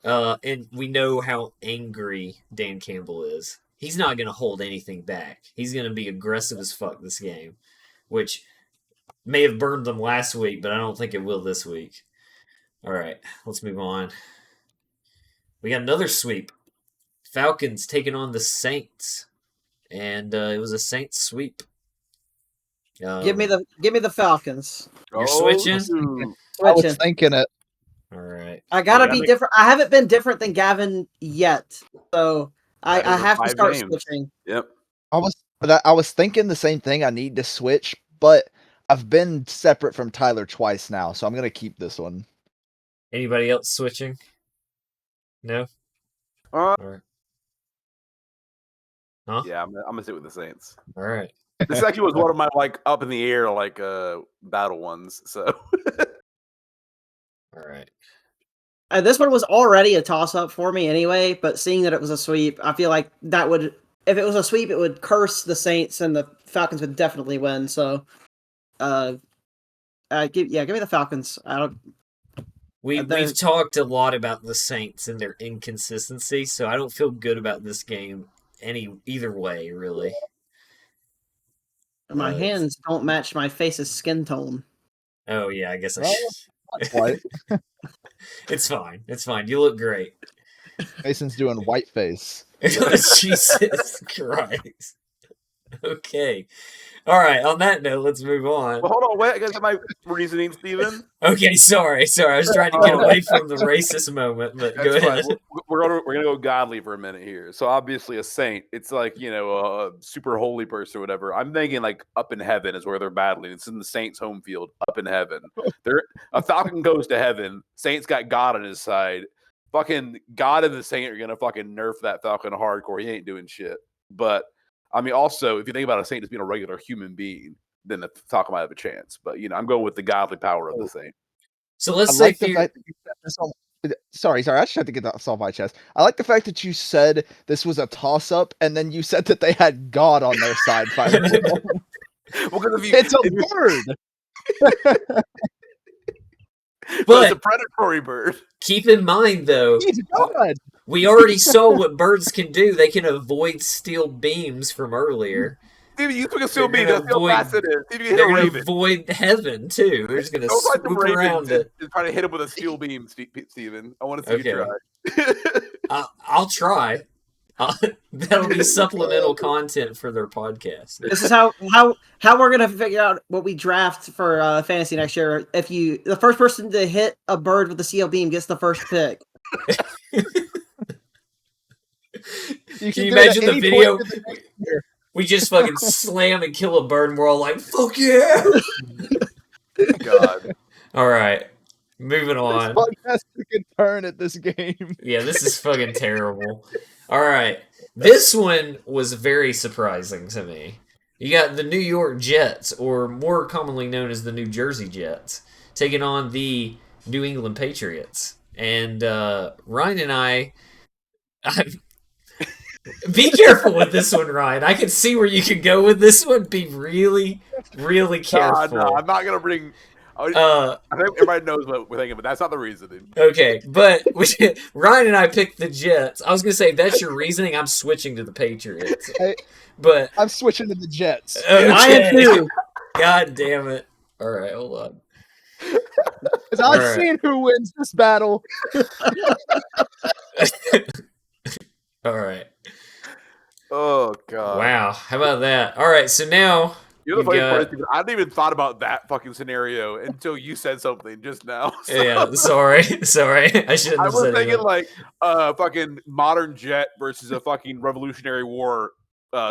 And we know how angry Dan Campbell is. He's not going to hold anything back. He's going to be aggressive as fuck this game, which may have burned them last week, but I don't think it will this week. All right, let's move on. We got another sweep. Falcons taking on the Saints, and it was a Saints sweep. Give me the Falcons. You're switching? I was thinking it. All right. I gotta be different. I haven't been different than Gavin yet, so I have to start switching. Yep. I was thinking the same thing. I need to switch, but I've been separate from Tyler twice now, so I'm gonna keep this one. Anybody else switching? No. All right. Huh? Yeah, I'm gonna sit with the Saints. All right. This actually was one of my up in the air battle ones. So. All right. This one was already a toss-up for me anyway, but seeing that it was a sweep, I feel like that would, if it was a sweep, it would curse the Saints and the Falcons would definitely win. So, give me the Falcons. We've talked a lot about the Saints and their inconsistency, so I don't feel good about this game either way, really. My hands don't match my face's skin tone. Oh yeah, I guess I should. It's fine. It's fine. You look great. Mason's doing white face. Jesus Christ. Okay. All right. On that note, let's move on. Well, hold on. Wait. I got my reasoning, Steven. Okay. Sorry. I was trying to get away from the racist moment, but go ahead. We're gonna go godly for a minute here. So obviously, a saint. It's like a super holy person or whatever. I'm thinking like up in heaven is where they're battling. It's in the Saints' home field, up in heaven. A Falcon goes to heaven. Saints got God on his side. Fucking God and the Saint are gonna fucking nerf that Falcon hardcore. He ain't doing shit. But I mean, also, if you think about a saint as being a regular human being, then the Falcon might have a chance. But I'm going with the godly power of the saint. So let's say Sorry, I just had to get that off my chest. I like the fact that you said this was a toss-up, and then you said that they had God on their side. Well, it's a bird. But it's a predatory bird. Keep in mind, though, he's God. We already saw what birds can do. They can avoid steel beams from earlier. Dude, you took a steel beam. That's how fast it is. They're going to avoid heaven, too. They're just going to swoop around it. Try to hit him with a steel beam, Steven. I want to see you try. I'll try. That'll be supplemental content for their podcast. This is how we're gonna figure out what we draft for fantasy next year. If the first person to hit a bird with a steel beam gets the first pick. Can you imagine the video? We just fucking slam and kill a bird, and we're all like, "Fuck yeah!" God. All right, moving on. This podcast took a turn at this game. Yeah, this is fucking terrible. All right, this one was very surprising to me. You got the New York Jets, or more commonly known as the New Jersey Jets, taking on the New England Patriots. And Ryan and I Be careful with this one, Ryan. I can see where you can go with this one. Be really, really careful. No, I'm not gonna bring. I think everybody knows what we're thinking, but that's not the reasoning. Okay, but Ryan and I picked the Jets. I was gonna say that's your reasoning. I'm switching to the Patriots, but I'm switching to the Jets. Okay. I am too. God damn it! All right, hold on. Because I've seen who wins this battle. All right. Oh god! Wow, how about that? All right, so now You're the funny part. I hadn't even thought about that fucking scenario until you said something just now. So. Yeah, sorry. I shouldn't have said I was thinking anything. like fucking modern jet versus a fucking Revolutionary War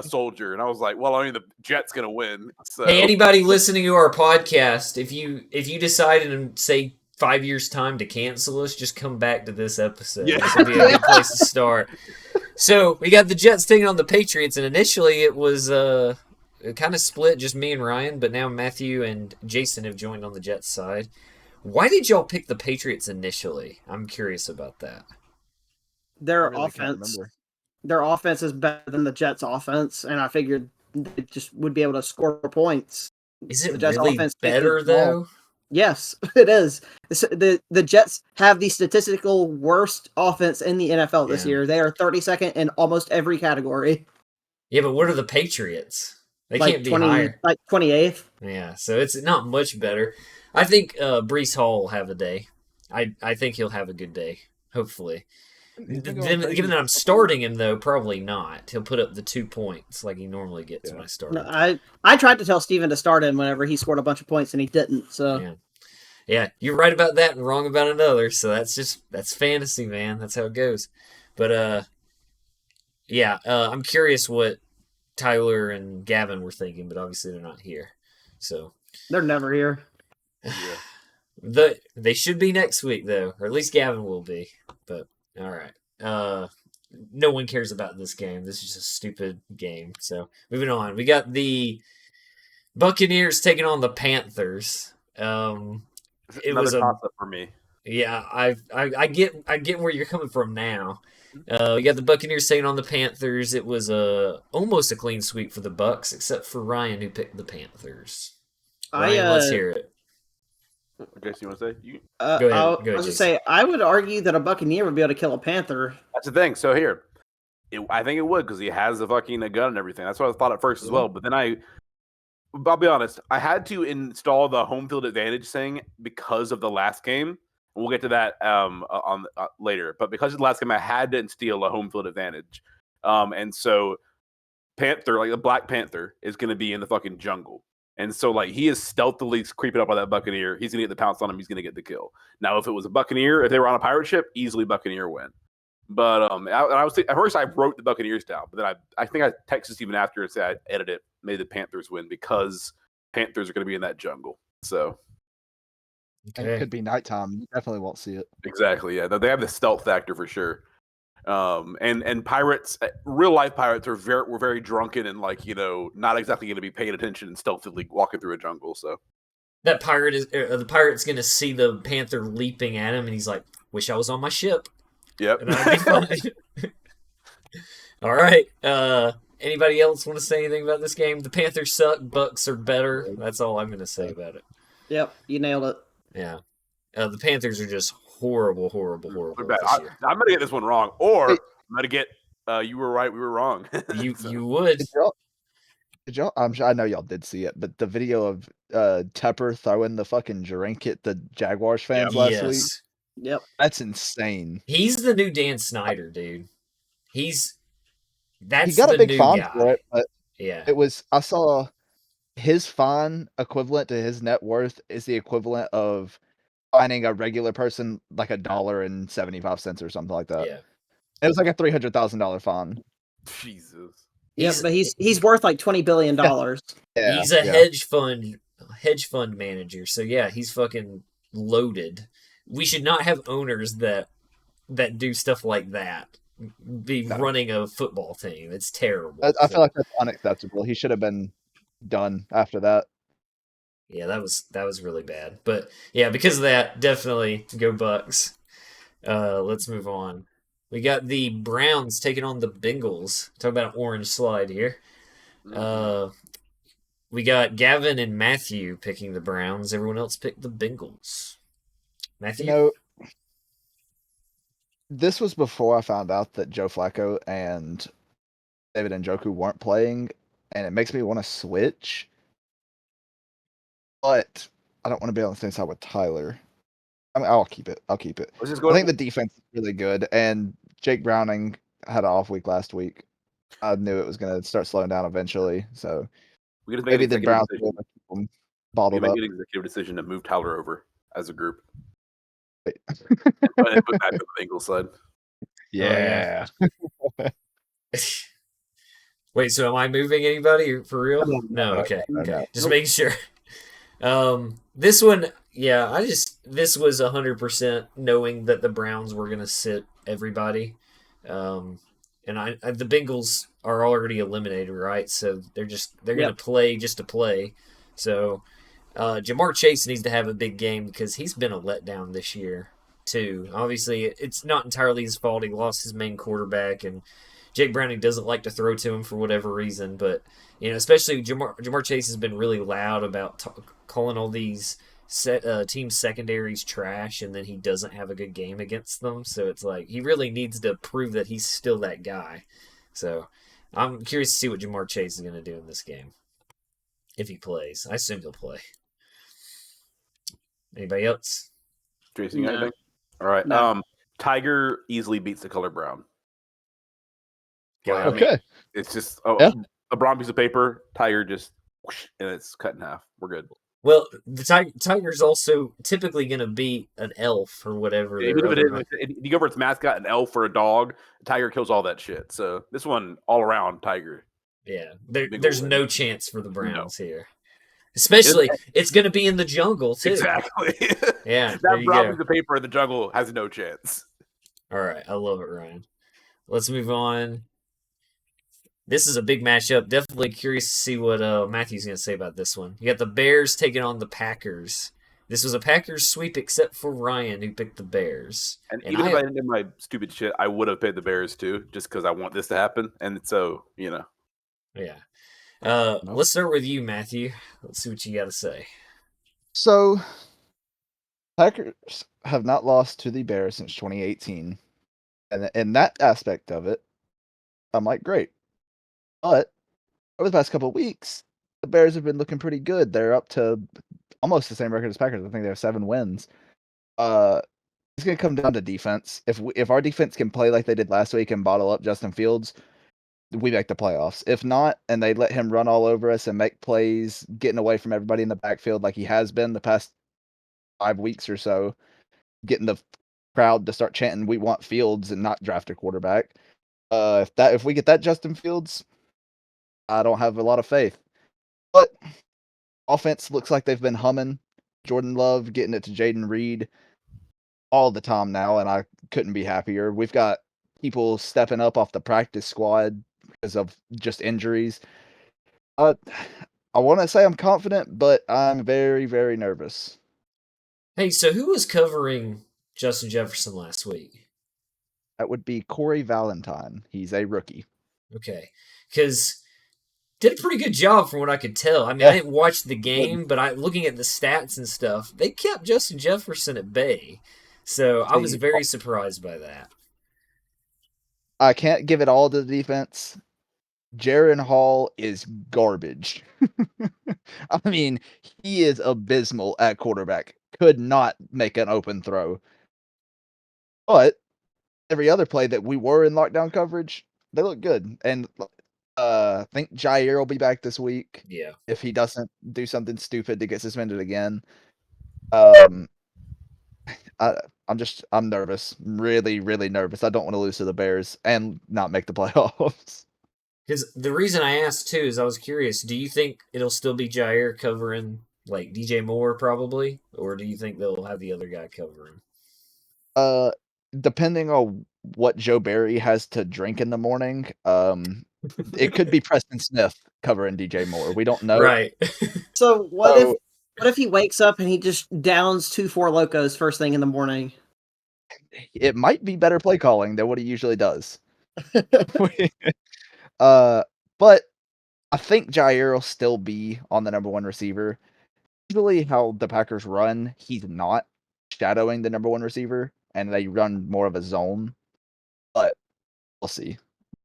soldier, and I was like, well, I mean, the jet's gonna win. So. Hey, anybody listening to our podcast, if you decide in say 5 years' time to cancel us, just come back to this episode. Yeah. This would be a good place to start. So we got the Jets taking on the Patriots, and initially it was kind of split, just me and Ryan, but now Matthew and Jason have joined on the Jets side. Why did y'all pick the Patriots initially? I'm curious about that. Their offense is better than the Jets' offense, and I figured they just would be able to score points. Is it The Jets' really offense better though? Yes, it is. The Jets have the statistical worst offense in the NFL this year. They are 32nd in almost every category. Yeah, but what are the Patriots? They like can't be 20, higher. Like 28th. Yeah, so it's not much better. I think Brees Hall will have a day. I think he'll have a good day, hopefully. Given that I'm starting him, though, probably not. He'll put up the 2 points like he normally gets when I start him. No, I tried to tell Steven to start him whenever he scored a bunch of points, and he didn't. So yeah, you're right about that and wrong about another. So that's fantasy, man. That's how it goes. But I'm curious what Tyler and Gavin were thinking, but obviously they're not here. So they're never here. They should be next week, though, or at least Gavin will be. But all right. No one cares about this game. This is just a stupid game. So moving on, we got the Buccaneers taking on the Panthers. It was a toss-up for me. Yeah, I get where you're coming from now. We got the Buccaneers taking on the Panthers. It was almost a clean sweep for the Bucs, except for Ryan, who picked the Panthers. Ryan, let's hear it. Jason, you want to say? Go ahead. I was going to say, I would argue that a Buccaneer would be able to kill a Panther. That's the thing. So here, I think it would because he has a fucking gun and everything. That's what I thought at first as well. But then I'll be honest, I had to install the home field advantage thing because of the last game. We'll get to that later. But because of the last game, I had to instill a home field advantage. And so Panther, like the Black Panther, is going to be in the fucking jungle. And so, like, he is stealthily creeping up on that Buccaneer. He's going to get the pounce on him. He's going to get the kill. Now, if it was a Buccaneer, if they were on a pirate ship, easily Buccaneer win. But at first I wrote the Buccaneers down, but then I think I texted Steven after and said I edited it, made the Panthers win because Panthers are going to be in that jungle. So it could be nighttime. You definitely won't see it. Exactly. Yeah, they have the stealth factor for sure. And pirates, real life pirates were very drunken and not exactly going to be paying attention and stealthily walking through a jungle. So that the pirate's going to see the Panther leaping at him, and he's like, "Wish I was on my ship." Yep. And I'd be fine. All right. Anybody else want to say anything about this game? The Panthers suck. Bucks are better. That's all I'm going to say about it. Yep, you nailed it. Yeah. The Panthers are just horrible this year. I'm going to get this one wrong, or I'm going to get you were right, we were wrong. You would. Did y'all? I know y'all did see it, but the video of Tepper throwing the fucking drink at the Jaguars fans last week. Yep, that's insane. He's the new Dan Snyder, dude. He got a big fine guy. for it, but yeah, it was. I saw his fine equivalent to his net worth is the equivalent of fining a regular person like $1.75 or something like that. Yeah, it was like a $300,000 fine. Jesus. Yeah, but he's worth like $20 billion. Yeah, he's a hedge fund manager. So yeah, he's fucking loaded. We should not have owners that do stuff like that. Running a football team. It's terrible. I feel like that's unacceptable. He should have been done after that. Yeah, that was really bad. But yeah, because of that, definitely go Bucks. Let's move on. We got the Browns taking on the Bengals. Talk about an orange slide here. We got Gavin and Matthew picking the Browns. Everyone else picked the Bengals. Matthew? This was before I found out that Joe Flacco and David Njoku weren't playing, and it makes me want to switch. But I don't want to be on the same side with Tyler. I mean, I'll keep it. I think the defense is really good, and Jake Browning had an off week last week. I knew it was going to start slowing down eventually, so maybe the Browns will keep them bottled up. We made an executive decision to move Tyler over as a group. And put back to the Bengals side. Yeah. Wait, so am I moving anybody for real? No, okay. Just making sure. This one, this was 100% knowing that the Browns were going to sit everybody. And the Bengals are already eliminated, right? So they're going to play just to play. So Jamar Chase needs to have a big game because he's been a letdown this year too. Obviously, it's not entirely his fault. He lost his main quarterback, and Jake Browning doesn't like to throw to him for whatever reason. But especially Jamar Chase has been really loud about calling all these team secondaries trash, and then he doesn't have a good game against them. So it's like he really needs to prove that he's still that guy. So I'm curious to see what Jamar Chase is going to do in this game if he plays. I assume he'll play. Anybody else? Jason, you got anything? All right. No. Tiger easily beats the color brown. Okay. It's just a brown piece of paper. Tiger just whoosh, and it's cut in half. We're good. Well, the Tiger's also typically going to beat an elf or whatever. Yeah, you go for its mascot, an elf or a dog. Tiger kills all that shit. So this one, all around Tiger. Yeah, there's no chance for the Browns here. Especially, it's going to be in the jungle, too. Exactly. Yeah, that brown piece of paper in the jungle has no chance. All right, I love it, Ryan. Let's move on. This is a big matchup. Definitely curious to see what Matthew's going to say about this one. You got the Bears taking on the Packers. This was a Packers sweep except for Ryan, who picked the Bears. And even if I didn't do my stupid shit, I would have paid the Bears, too, just because I want this to happen. And so, Yeah. Let's start with you, Matthew. Let's see what you got to say. So, Packers have not lost to the Bears since 2018. And in that aspect of it, I'm like, great. But over the past couple of weeks, the Bears have been looking pretty good. They're up to almost the same record as Packers. I think they have 7 wins. It's going to come down to defense. If our defense can play like they did last week and bottle up Justin Fields, we make the playoffs. If not, and they let him run all over us and make plays, getting away from everybody in the backfield like he has been the past 5 weeks or so, getting the crowd to start chanting, "We want Fields," and not draft a quarterback. If we get that Justin Fields, I don't have a lot of faith. But offense looks like they've been humming. Jordan Love getting it to Jaden Reed all the time now, and I couldn't be happier. We've got people stepping up off the practice squad because of just injuries. I want to say I'm confident, but I'm very, very nervous. Hey, so who was covering Justin Jefferson last week? That would be Corey Valentine. He's a rookie. Okay, because did a pretty good job from what I could tell. I mean, I didn't watch the game, but looking at the stats and stuff, they kept Justin Jefferson at bay. So I was very surprised by that. I can't give it all to the defense. Jaron Hall is garbage. I mean, he is abysmal at quarterback. Could not make an open throw. But every other play that we were in lockdown coverage, they look good. And I think Jair will be back this week. Yeah. If he doesn't do something stupid to get suspended again. I'm nervous. Really, really nervous. I don't want to lose to the Bears and not make the playoffs. Because the reason I asked too is I was curious. Do you think it'll still be Jair covering like DJ Moore probably, or do you think they'll have the other guy covering? Depending on what Joe Barry has to drink in the morning, it could be Preston Smith covering DJ Moore. We don't know. Right. So what if he wakes up and he just downs 2 4 Locos first thing in the morning? it might be better play calling than what he usually does. But I think Jair will still be on the number 1 receiver. Usually how the Packers run, he's not shadowing the number 1 receiver, and they run more of a zone. But we'll see.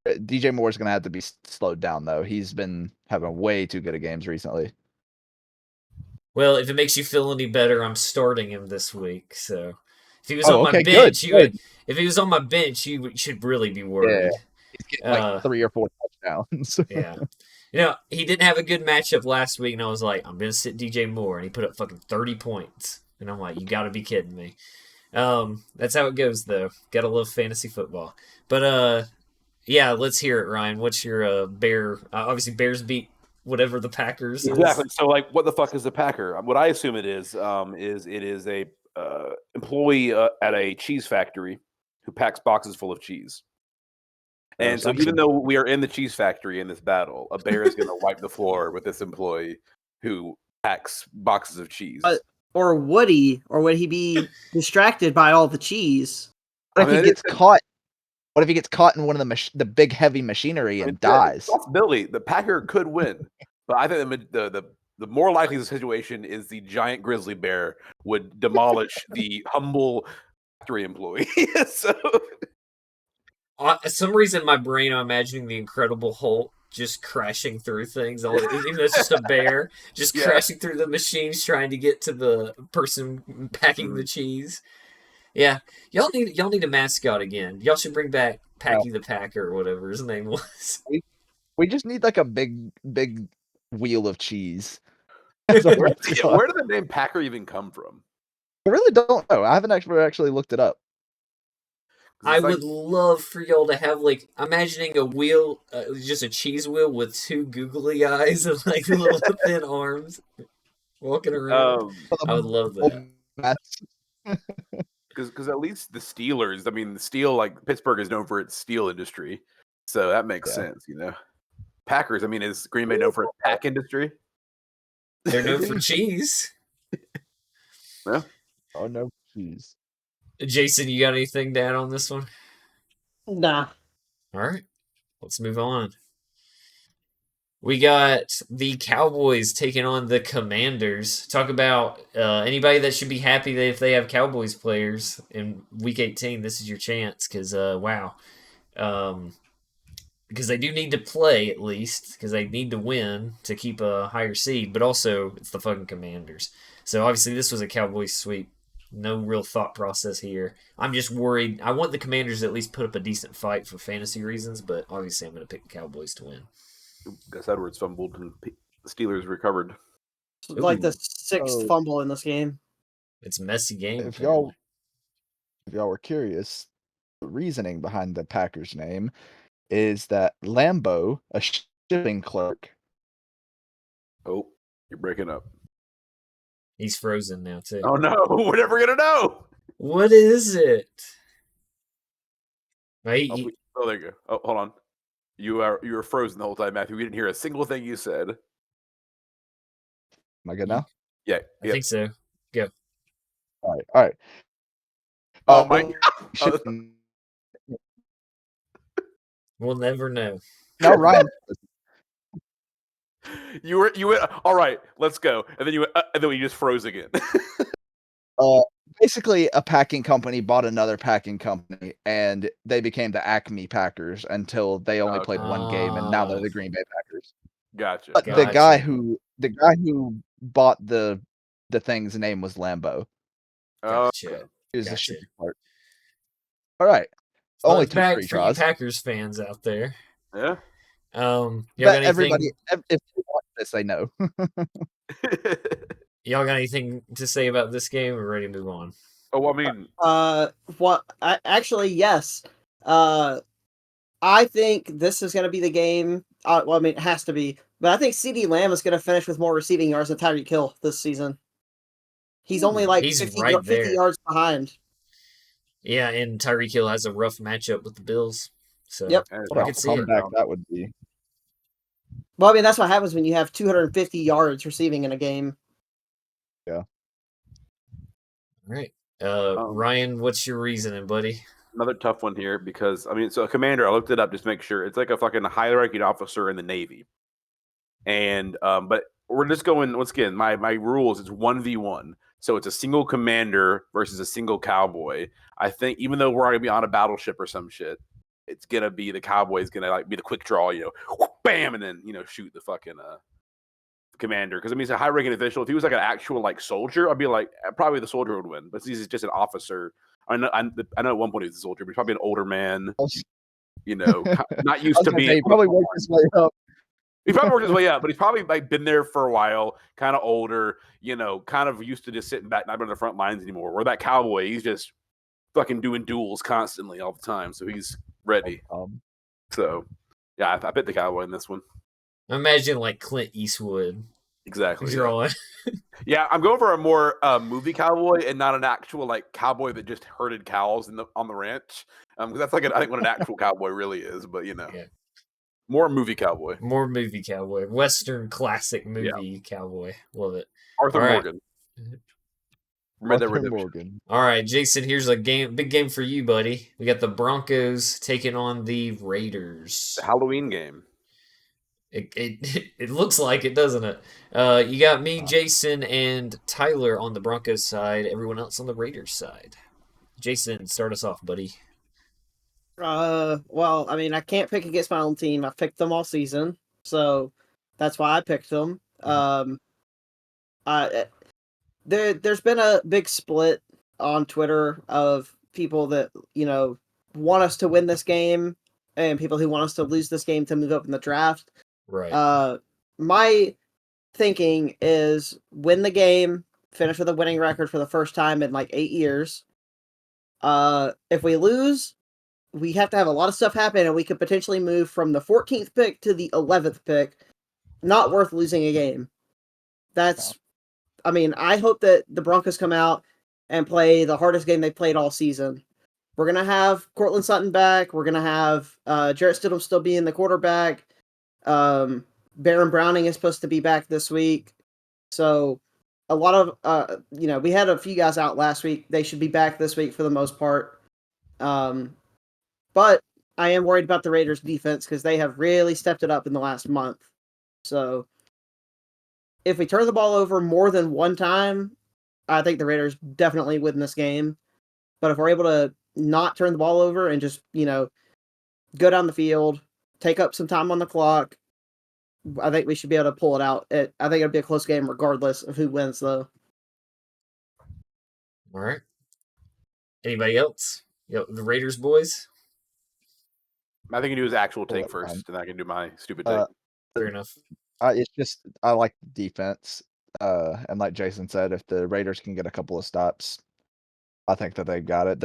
DJ Moore's going to have to be slowed down, though. He's been having way too good of games recently. Well, if it makes you feel any better, I'm starting him this week. So if he was on my bench, if he was on my bench, you should really be worried. Yeah. He's getting like 3 or 4 touchdowns. Yeah. He didn't have a good matchup last week, and I was like, I'm going to sit DJ Moore, and he put up fucking 30 points. And I'm like, you got to be kidding me. That's how it goes, though. Got to love fantasy football. But, yeah, let's hear it, Ryan. What's your Bear? Obviously, Bears beat whatever the Packers is. Exactly. So, like, what the fuck is a Packer? What I assume it is it is a employee at a cheese factory who packs boxes full of cheese. And so even though we are in the cheese factory in this battle, a bear is going to wipe the floor with this employee who packs boxes of cheese. Or would he? Or would he be distracted by all the cheese? What if he gets caught? What if he gets caught in one of the big heavy machinery and dies? Possibility. The Packer could win, but I think the more likely situation is the giant grizzly bear would demolish the humble factory employee. So. Some reason in my brain, I'm imagining the Incredible Hulk just crashing through things. Even though it's just a bear, just crashing through the machines trying to get to the person packing the cheese. Yeah, y'all need a mascot again. Y'all should bring back Packy the Packer or whatever his name was. We just need like a big wheel of cheese. Where did the name Packer even come from? I really don't know. I haven't actually looked it up. I would love for y'all to have, like, imagining a wheel, just a cheese wheel with 2 googly eyes and, like, little thin arms walking around. I would love that. Because at least the Steelers, I mean, the steel, like, Pittsburgh is known for its steel industry. So that makes sense, Packers, I mean, is Green Bay known for its pack industry? They're known for cheese. Yeah. Oh, no, cheese. Jason, you got anything to add on this one? Nah. All right, let's move on. We got the Cowboys taking on the Commanders. Talk about anybody that should be happy that if they have Cowboys players in Week 18, this is your chance because, wow. Because they do need to play at least because they need to win to keep a higher seed, but also it's the fucking Commanders. So obviously this was a Cowboys sweep. No real thought process here. I'm just worried. I want the Commanders to at least put up a decent fight for fantasy reasons, but obviously I'm going to pick the Cowboys to win. Gus Edwards fumbled and the Steelers recovered. Like the 6th fumble in this game. It's a messy game. If y'all were curious, the reasoning behind the Packers name is that Lambo, a shipping clerk. Oh, you're breaking up. He's frozen now, too. Oh, no. We're never going to know. What is it? Oh, there you go. Oh, hold on. You were frozen the whole time, Matthew. We didn't hear a single thing you said. Am I good now? Yeah. I think so. Go. All right. Oh, my God. We'll never know. No, Ryan. You went, all right, let's go. And then you just froze again. Basically, a packing company bought another packing company, and they became the Acme Packers until they only played one game, and now they're the Green Bay Packers. Gotcha. But the guy who bought the thing's name was Lambo. Gotcha. He was a shipping clerk. All right. Well, only 2 free draws. For you Packers fans out there. Yeah. Everybody, if they watch this, they know. Y'all got anything to say about this game? We're ready to move on. Oh, I mean, actually, yes. I think this is going to be the game. Well, I mean, it has to be, but I think CeeDee Lamb is going to finish with more receiving yards than Tyreek Hill this season. He's only like 50 yards behind. Yeah, and Tyreek Hill has a rough matchup with the Bills. So yep, I could see that would be. Well, I mean, that's what happens when you have 250 yards receiving in a game. Yeah. All right. Ryan, what's your reasoning, buddy? Another tough one here because so a commander. I looked it up just to make sure it's like a fucking high-ranking officer in the Navy, and but we're just going once again. My rules it's 1v1, so it's a single commander versus a single cowboy. I think even though we're gonna be on a battleship or some shit, it's gonna be the cowboy's gonna be the quick draw, bam, and then shoot the fucking commander because he's a high-ranking official. If he was like an actual soldier, I'd be like probably the soldier would win, but he's just an officer. I know at one point he was a soldier, but he's probably an older man, not used to being. He probably worked his way up. He probably worked his way up, but he's probably been there for a while, kind of older, kind of used to just sitting back, not on the front lines anymore. Where that cowboy, he's just fucking doing duels constantly all the time, so he's ready. So, yeah, I bet the cowboy in this one. Imagine Clint Eastwood. Exactly. Drawing. Yeah, I'm going for a more movie cowboy and not an actual cowboy that just herded cows on the ranch. Because that's I think what an actual cowboy really is. But yeah. More movie cowboy. More movie cowboy. Western classic movie cowboy. Love it. Arthur Morgan. Arthur Morgan. All right, Jason. Here's a big game for you, buddy. We got the Broncos taking on the Raiders. The Halloween game. It looks like it, doesn't it? You got me, Jason, and Tyler on the Broncos side. Everyone else on the Raiders side. Jason, start us off, buddy. Well, I can't pick against my own team. I've picked them all season, so that's why I picked them. There's been a big split on Twitter of people that want us to win this game and people who want us to lose this game to move up in the draft. Right. My thinking is win the game, finish with a winning record for the first time in 8 years. If we lose, we have to have a lot of stuff happen, and we could potentially move from the 14th pick to the 11th pick. Not worth losing a game. I hope that the Broncos come out and play the hardest game they played all season. We're going to have Cortland Sutton back. We're going to have Jarrett Stidham still being the quarterback. Baron Browning is supposed to be back this week. So a lot of, we had a few guys out last week. They should be back this week for the most part. But I am worried about the Raiders defense because they have really stepped it up in the last month. So if we turn the ball over more than one time, I think the Raiders definitely win this game. But if we're able to not turn the ball over and just, go down the field, take up some time on the clock, I think we should be able to pull it out. I think it'll be a close game regardless of who wins, though. All right. Anybody else? The Raiders boys? I think you do his actual take first, and I can do my stupid take. Fair enough. It's just I like the defense, and like Jason said, if the Raiders can get a couple of stops, I think that they've got it.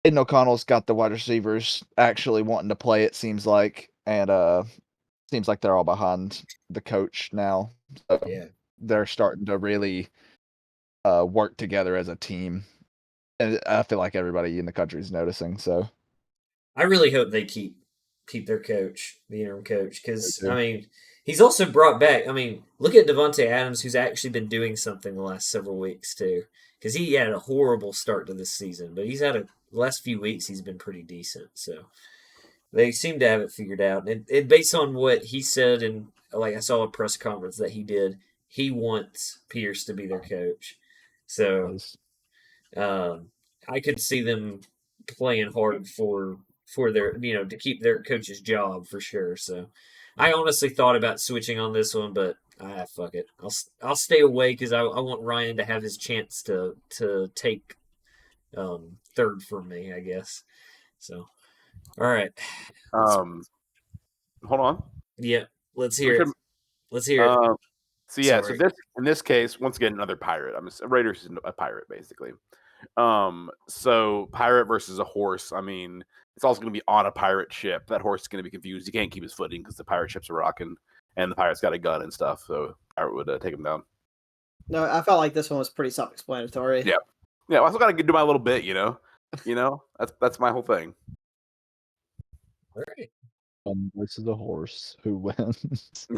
Aiden O'Connell's got the wide receivers actually wanting to play. It seems like, and seems like they're all behind the coach now. So yeah, they're starting to really work together as a team, and I feel like everybody in the country is noticing. So I really hope they keep their coach, the interim coach, because he's also brought back. Look at Devontae Adams, who's actually been doing something the last several weeks too. Because he had a horrible start to this season, but the last few weeks he's been pretty decent. So they seem to have it figured out. And based on what he said, and I saw a press conference that he did, he wants Pierce to be their coach. So I could see them playing hard for their, to keep their coach's job for sure. So I honestly thought about switching on this one, but fuck it. I'll stay away because I want Ryan to have his chance to take third from me, I guess. So, all right. Hold on. Yeah, let's hear it. Let's hear it. So in this case, once again, another pirate. Raiders is a pirate basically. So pirate versus a horse. It's also going to be on a pirate ship. That horse is going to be confused. He can't keep his footing because the pirate ships are rocking, and the pirate's got a gun and stuff. So pirate would take him down. No, I felt like this one was pretty self-explanatory. Yeah. I also got to do my little bit. That's my whole thing. All right. Versus a horse, who wins?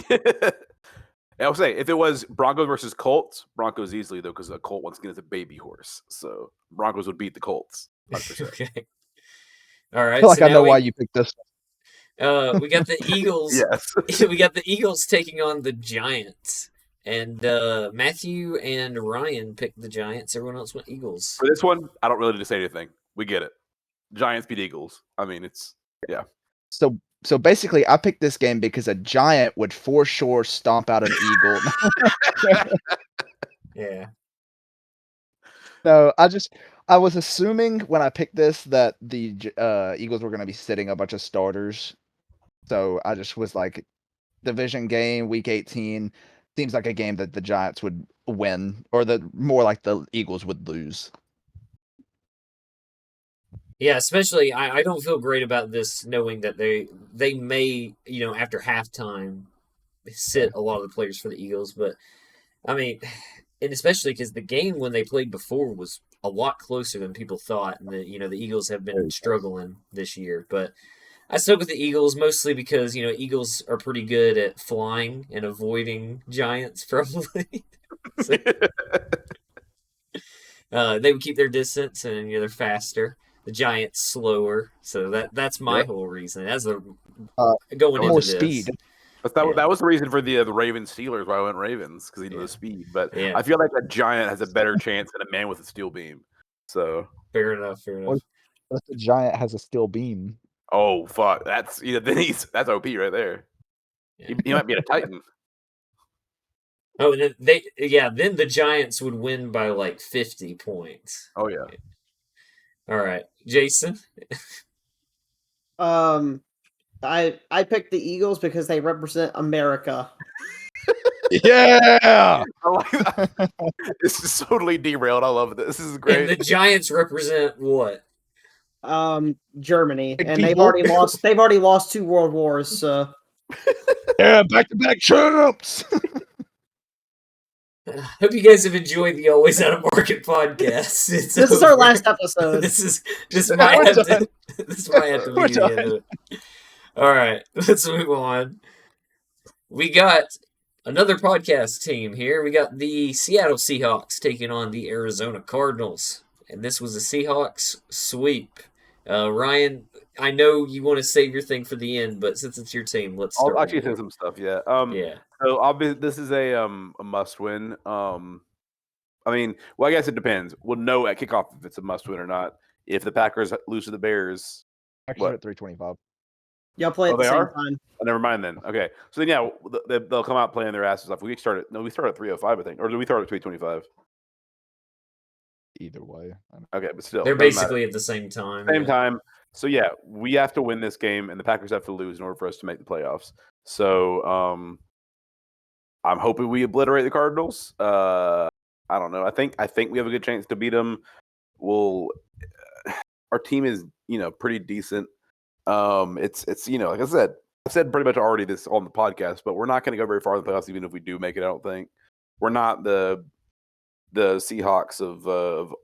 I would say if it was Broncos versus Colts, Broncos easily though, because a Colt once again is a baby horse, so Broncos would beat the Colts. 100%. Okay. All right. I feel like I know why you picked this. We got the Eagles. Yes. We got the Eagles taking on the Giants. And Matthew and Ryan picked the Giants. Everyone else went Eagles. For this one, I don't really need to say anything. We get it. Giants beat Eagles. I mean, yeah. So basically, I picked this game because a Giant would for sure stomp out an Eagle. Yeah. No, I was assuming when I picked this that the Eagles were going to be sitting a bunch of starters. So I just was like, division game, week 18, seems like a game that the Giants would win, or more like the Eagles would lose. Yeah, especially I don't feel great about this, knowing that they may, after halftime, sit a lot of the players for the Eagles. But I mean, and especially because the game when they played before was a lot closer than people thought, and the Eagles have been struggling this year. But I stuck with the Eagles mostly because Eagles are pretty good at flying and avoiding Giants, probably. So, they would keep their distance, and they're faster. The Giants slower, so that's my whole reason. As a going into more this. speed. That was the reason for the Ravens Steelers why I went Ravens, because he knew the speed. But I feel like a Giant has a better chance than a man with a steel beam. So fair enough. What if the Giant has a steel beam? Oh fuck! That's that's OP right there. Yeah. He might be a Titan. Oh, and then then the Giants would win by like 50 points. Oh yeah. All right, Jason. I picked the Eagles because they represent America. Yeah, I like that. This is totally derailed. I love this. This is great. And the Giants represent what? Germany, and they've already lost. They've already lost 2 world wars. So yeah, back-to-back champs. Hope you guys have enjoyed the Always Out of Market podcast. This is our last episode. This might have to be the end of it. All right, let's move on. We got another podcast team here. We got the Seattle Seahawks taking on the Arizona Cardinals, and this was a Seahawks sweep. Ryan, I know you want to save your thing for the end, but since it's your team, let's start. I'll actually say some stuff. Yeah. Yeah. So obviously, this is a must-win. I mean, well, I guess it depends. We'll know at kickoff if it's a must-win or not. If the Packers lose to the Bears, actually at 325. Y'all play at the same time. Oh, never mind then. Okay, so then they'll come out playing their asses off. We start at 305, I think, or do we start at 325? Either way. Okay, but still, they're basically at the same time. Same time. So yeah, we have to win this game, and the Packers have to lose in order for us to make the playoffs. So I'm hoping we obliterate the Cardinals. I don't know. I think we have a good chance to beat them. Our team is pretty decent. It's like I said, I've said pretty much already this on the podcast, but we're not going to go very far in the playoffs, even if we do make it. I don't think we're not the Seahawks of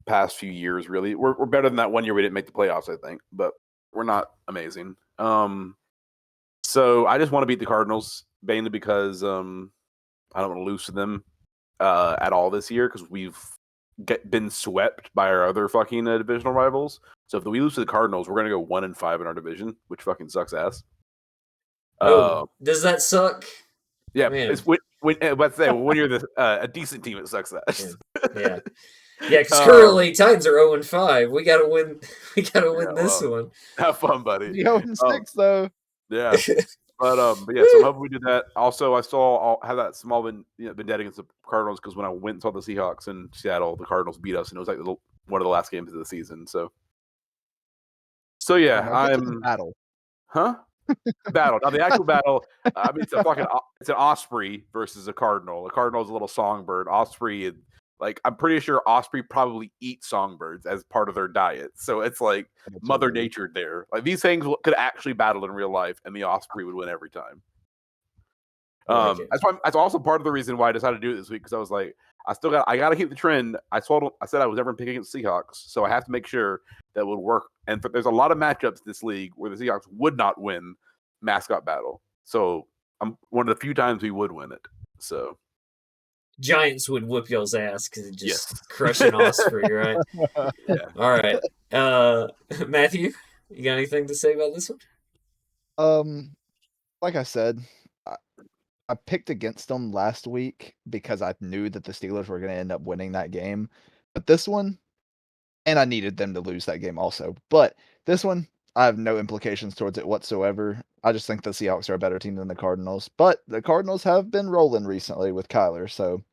past few years. Really, we're better than that one year we didn't make the playoffs, I think, but we're not amazing. So I just want to beat the Cardinals mainly because I don't want to lose to them at all this year, because we've been swept by our other fucking divisional rivals. So if we lose to the Cardinals, we're gonna go 1-5 in our division, which fucking sucks ass. Does that suck? Yeah, it's when you're a decent team, it sucks ass. Yeah. Yeah, because currently Titans are 0-5. We gotta win. We gotta win this one. Have fun, buddy. 0-6 though. Yeah, but yeah. So I'm hoping we do that. Also, I'll have that small vendetta against the Cardinals, because when I went and saw the Seahawks in Seattle, the Cardinals beat us, and it was like one of the last games of the season. So yeah, I'm battle. Huh? Battle. Now the actual battle. I mean, it's an osprey versus a cardinal. A cardinal is a little songbird. Osprey, I'm pretty sure osprey probably eat songbirds as part of their diet. So it's like Mother Nature there. Like, these things could actually battle in real life, and the osprey would win every time. That's also part of the reason why I decided to do it this week, because I was like, I got to keep the trend. I said I was never picking against Seahawks, so I have to make sure that would work. And there's a lot of matchups in this league where the Seahawks would not win mascot battle. So I'm one of the few times we would win it. So Giants would whoop y'all's ass because it's just crushing Osprey, right? Yeah. All right. Matthew, you got anything to say about this one? Like I said, I picked against them last week because I knew that the Steelers were going to end up winning that game. But this one, and I needed them to lose that game also. But this one, I have no implications towards it whatsoever. I just think the Seahawks are a better team than the Cardinals. But the Cardinals have been rolling recently with Kyler, so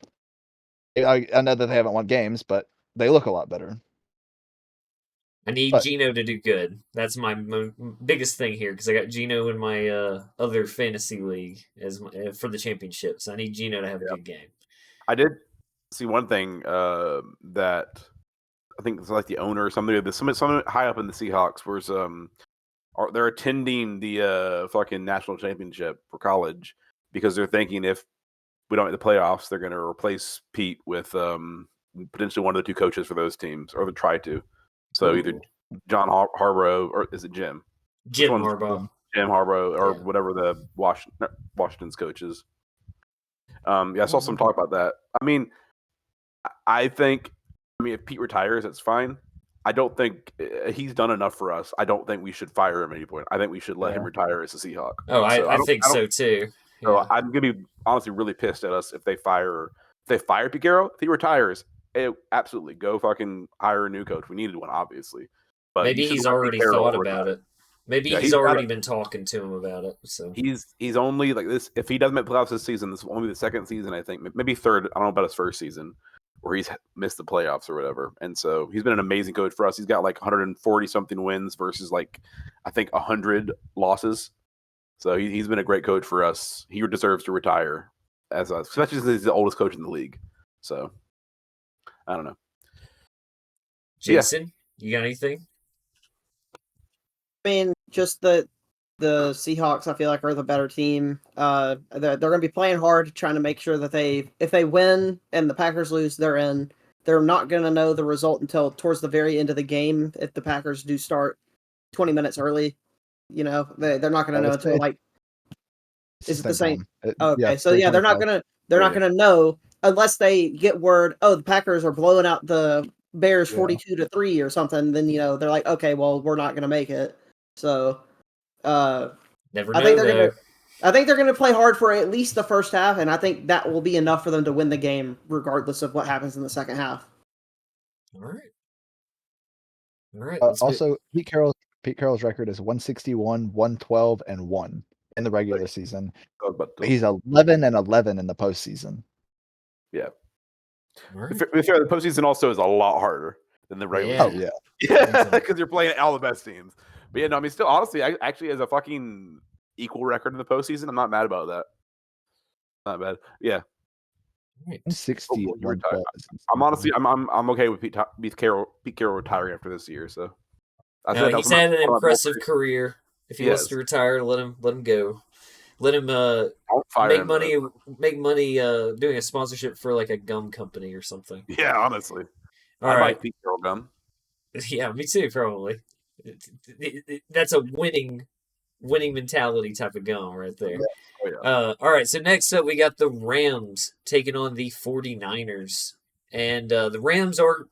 I know that they haven't won games, but they look a lot better. I need Gino to do good. That's my biggest thing here because I got Gino in my other fantasy league as for the championships. I need Gino to have a good game. I did see one thing that I think it's like the owner or something. Someone high up in the Seahawks was they're attending the fucking national championship for college because they're thinking if we don't make the playoffs, they're going to replace Pete with potentially one of the two coaches for those teams, or try to. So either John Harbaugh or is it Jim? Jim Harbaugh. Jim Harbaugh or whatever the Washington's coach is. I saw some talk about that. I mean, if Pete retires, that's fine. I don't think he's done enough for us. I don't think we should fire him at any point. I think we should let him retire as a Seahawk. Oh, I think so too. So I'm gonna be honestly really pissed at us if they fire Pete Carroll. If he retires, absolutely go fucking hire a new coach. We needed one, obviously. But maybe he's already thought about it. Maybe he's already been talking to him about it. So he's only like this. If he doesn't make playoffs this season, this will only be the second season, I think, maybe third. I don't know about his first season where he's missed the playoffs or whatever. And so he's been an amazing coach for us. He's got like 140 something wins versus like I think 100 losses. So he's been a great coach for us. He deserves to retire especially since he's the oldest coach in the league. So I don't know. Jason, you got anything? I mean, just the Seahawks, I feel like, are the better team. They're going to be playing hard, trying to make sure that if they win and the Packers lose, they're in. They're not going to know the result until towards the very end of the game if the Packers do start 20 minutes early. You know, they're not going to know until like. Is it the same? Okay, so they're not going to know unless they get word. Oh, the Packers are blowing out the Bears 42-3 or something. Then they're like, okay, well, we're not going to make it. So. Never know. I think they're gonna play hard for at least the first half, and I think that will be enough for them to win the game, regardless of what happens in the second half. All right. Also, Pete Carroll's record is 161, 112, and 1 in the regular season. He's 11-11 in the postseason. Yeah. Right. To be fair, the postseason also is a lot harder than the regular. Yeah. Oh yeah. Because you're playing all the best teams. But yeah, no, I mean, still, honestly, actually, as a fucking equal record in the postseason, I'm not mad about that. Not bad. Yeah. 60. I'm honestly, I'm okay with Pete Carroll retiring after this year. So he's had an impressive career. If he wants to retire, let him go. Let him make money doing a sponsorship for like a gum company or something. Yeah, honestly, I like Pete Carroll gum. Yeah, me too, probably. That's a winning mentality type of gum right there. Yeah. All right, so next up we got the Rams taking on the 49ers. And the Rams are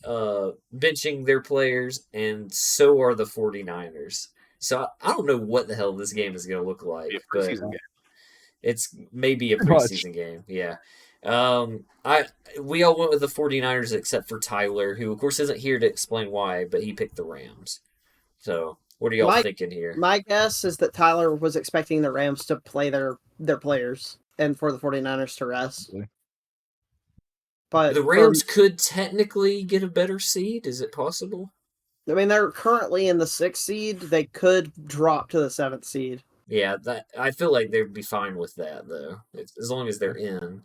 benching their players, and so are the 49ers. So I don't know what the hell this game is going to look like. But it's maybe a preseason game. Yeah. We all went with the 49ers except for Tyler, who of course isn't here to explain why, but he picked the Rams. So what are y'all thinking here? My guess is that Tyler was expecting the Rams to play their players and for the 49ers to rest. But the Rams could technically get a better seed. Is it possible? I mean, they're currently in the 6th seed. They could drop to the 7th seed. Yeah, I feel like they'd be fine with that, though, as long as they're in.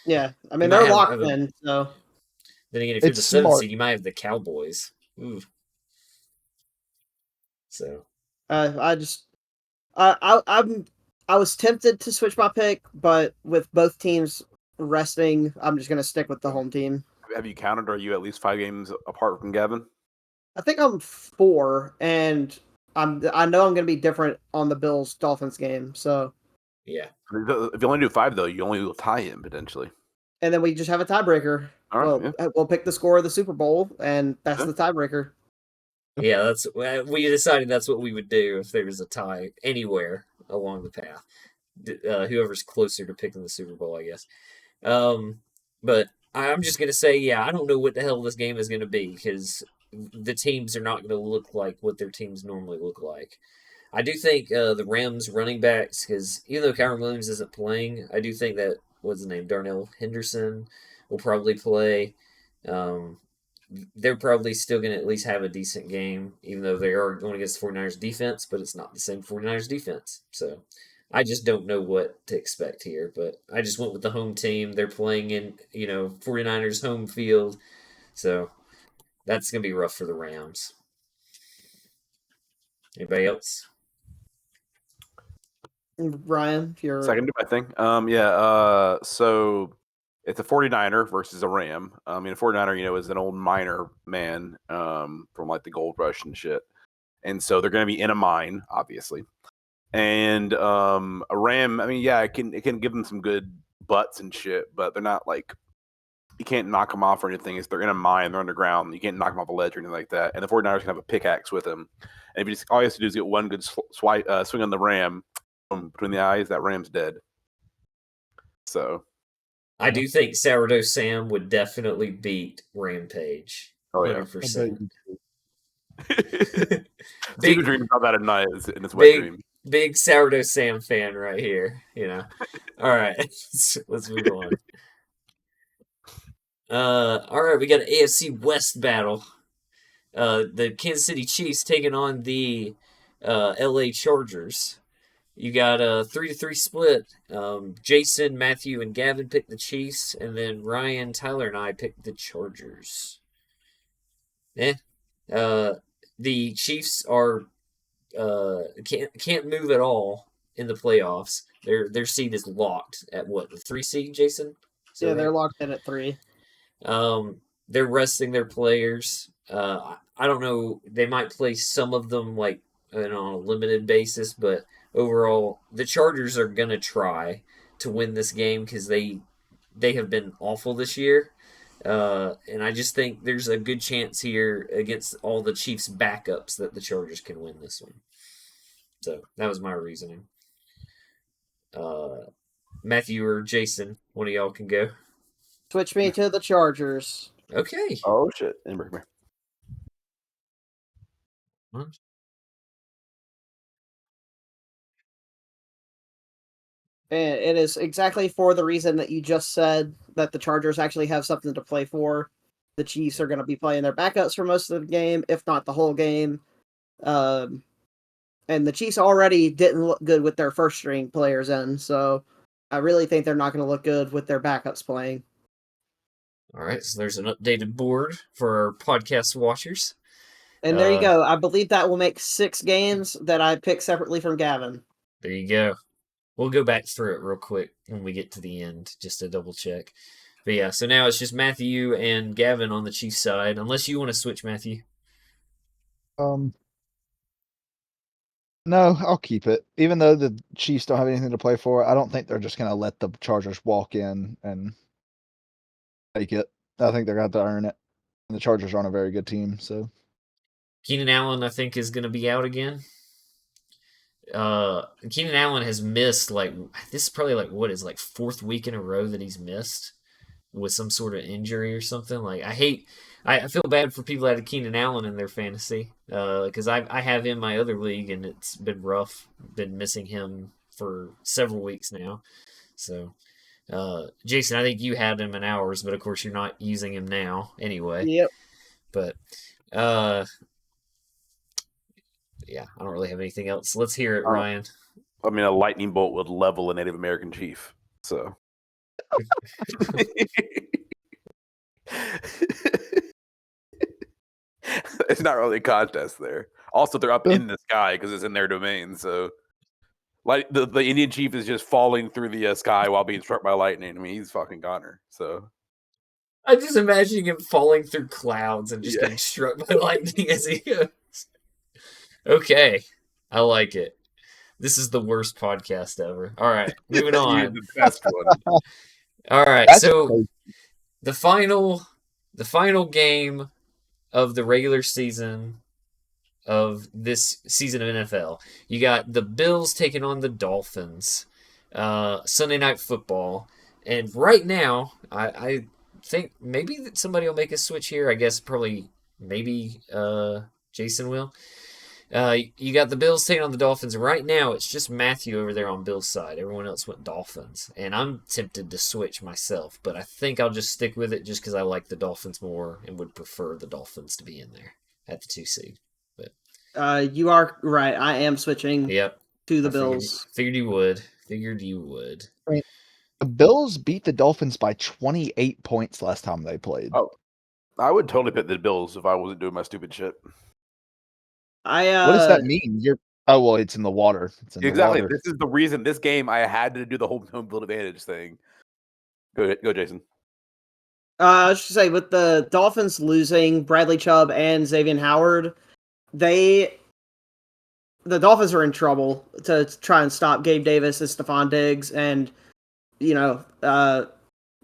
Yeah, I mean, they're locked in, so... Then again, if you're the 7th seed, you might have the Cowboys. Ooh. So... I was tempted to switch my pick, but with both teams resting, I'm just going to stick with the home team. Have you counted? Are you at least 5 games apart from Gavin? I think I'm 4, and I know I'm going to be different on the Bills-Dolphins game, so... Yeah. If you only do 5, though, you only will tie him potentially. And then we just have a tiebreaker. All right, We'll pick the score of the Super Bowl, and that's Yeah. the tiebreaker. Yeah, we decided that's what we would do if there was a tie anywhere along the path. Whoever's closer to picking the Super Bowl, I guess. But I'm just gonna say, yeah, I don't know what the hell this game is gonna be because the teams are not gonna look like what their teams normally look like. I do think the Rams running backs, because even though Kyron Williams isn't playing, I do think that what's his name, Darnell Henderson, will probably play. Um, they're probably still going to at least have a decent game, even though they are going against the 49ers defense, but it's not the same 49ers defense. So I just don't know what to expect here, but I just went with the home team. They're playing in, 49ers home field. So that's going to be rough for the Rams. Anybody else? Ryan, if you're... So I can do my thing. So it's a 49er versus a Ram. A 49er, is an old miner man from like the gold rush and shit. And so they're going to be in a mine, obviously. And a Ram, it can give them some good butts and shit, but they're not like, you can't knock them off or anything. It's they're in a mine, they're underground. You can't knock them off a ledge or anything like that. And the 49ers can have a pickaxe with them. And if you all you have to do is get one good swing on the Ram between the eyes, that Ram's dead. So I do think Sourdough Sam would definitely beat Rampage. Oh, yeah. 100%. Big dream about that at night in his wet dream. Big Sourdough Sam fan right here, All right, let's move on. All right, we got an AFC West battle. The Kansas City Chiefs taking on the LA Chargers. You got a 3-3 split. Jason, Matthew, and Gavin picked the Chiefs, and then Ryan, Tyler, and I picked the Chargers. The Chiefs are can't move at all in the playoffs. Their seed is locked at what, the 3 seed, Jason? Yeah, they're locked in at 3. They're resting their players. I don't know. They might play some of them like on a limited basis, but overall, the Chargers are gonna try to win this game because they have been awful this year. And I just think there's a good chance here against all the Chiefs' backups that the Chargers can win this one. So that was my reasoning. Matthew or Jason, one of y'all can go. Switch me to the Chargers. Okay. Oh, shit. Come here. And it is exactly for the reason that you just said, that the Chargers actually have something to play for. The Chiefs are going to be playing their backups for most of the game, if not the whole game. And the Chiefs already didn't look good with their first string players in, so I really think they're not going to look good with their backups playing. All right, so there's an updated board for our podcast watchers. And there you go. I believe that will make 6 games that I picked separately from Gavin. There you go. We'll go back through it real quick when we get to the end, just to double check. But yeah, so now it's just Matthew and Gavin on the Chiefs side, unless you want to switch, Matthew. No, I'll keep it. Even though the Chiefs don't have anything to play for, I don't think they're just going to let the Chargers walk in and take it. I think they're going to have to earn it. And the Chargers aren't a very good team, so. Keenan Allen, I think, is going to be out again. Keenan Allen has missed, this is probably 4th week in a row that he's missed with some sort of injury or something. I feel bad for people that had Keenan Allen in their fantasy, because I have him in my other league and it's been rough. Been missing him for several weeks now. So, Jason, I think you had him in ours, but of course you're not using him now anyway. Yep. But, yeah, I don't really have anything else. Let's hear it, Ryan. A lightning bolt would level a Native American chief. So. It's not really a contest there. Also, they're up in the sky because it's in their domain. So, the Indian chief is just falling through the sky while being struck by lightning. He's fucking goner. So. I'm just imagining him falling through clouds and just getting struck by lightning as he goes. Okay, I like it. This is the worst podcast ever. All right, moving You're on. the best one. All right, That's so crazy. the final game of the regular season of this season of NFL. You got the Bills taking on the Dolphins. Sunday Night Football. And right now, I think maybe that somebody will make a switch here. I guess probably maybe Jason will. You got the Bills taking on the Dolphins. Right now, it's just Matthew over there on Bill's side. Everyone else went Dolphins. And I'm tempted to switch myself, but I think I'll just stick with it just because I like the Dolphins more and would prefer the Dolphins to be in there at the 2 seed. But You are right. I am switching yep, to the I Bills. Figured you would. The Bills beat the Dolphins by 28 points last time they played. Oh, I would totally pick the Bills if I wasn't doing my stupid shit. What does that mean? Well, it's in the water. It's in Exactly. the water. This is the reason this game I had to do the home field advantage thing. Go, Jason. I was just say with the Dolphins losing Bradley Chubb and Xavier Howard, the Dolphins are in trouble to try and stop Gabe Davis and Stephon Diggs and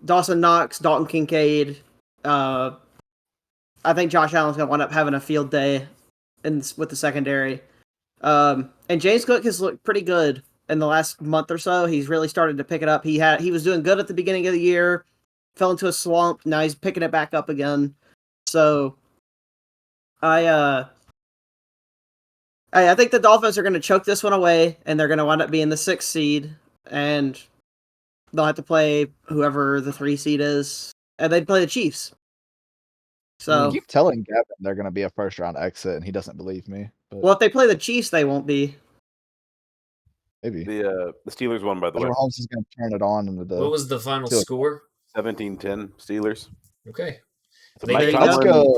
Dawson Knox, Dalton Kincaid. I think Josh Allen's gonna wind up having a field day with the secondary. And James Cook has looked pretty good in the last month or so. He's really started to pick it up. He was doing good at the beginning of the year, fell into a slump. Now he's picking it back up again. So I think the Dolphins are going to choke this one away, and they're going to wind up being the 6th seed, and they'll have to play whoever the 3 seed is, and they'd play the Chiefs. So I keep telling Gavin they're going to be a first-round exit, and he doesn't believe me. But well, if they play the Chiefs, they won't be. maybe The Steelers won, by the way. Mahomes is going to turn it on into the. What was the final score? 17-10 Steelers. Okay. So Thank Let's go.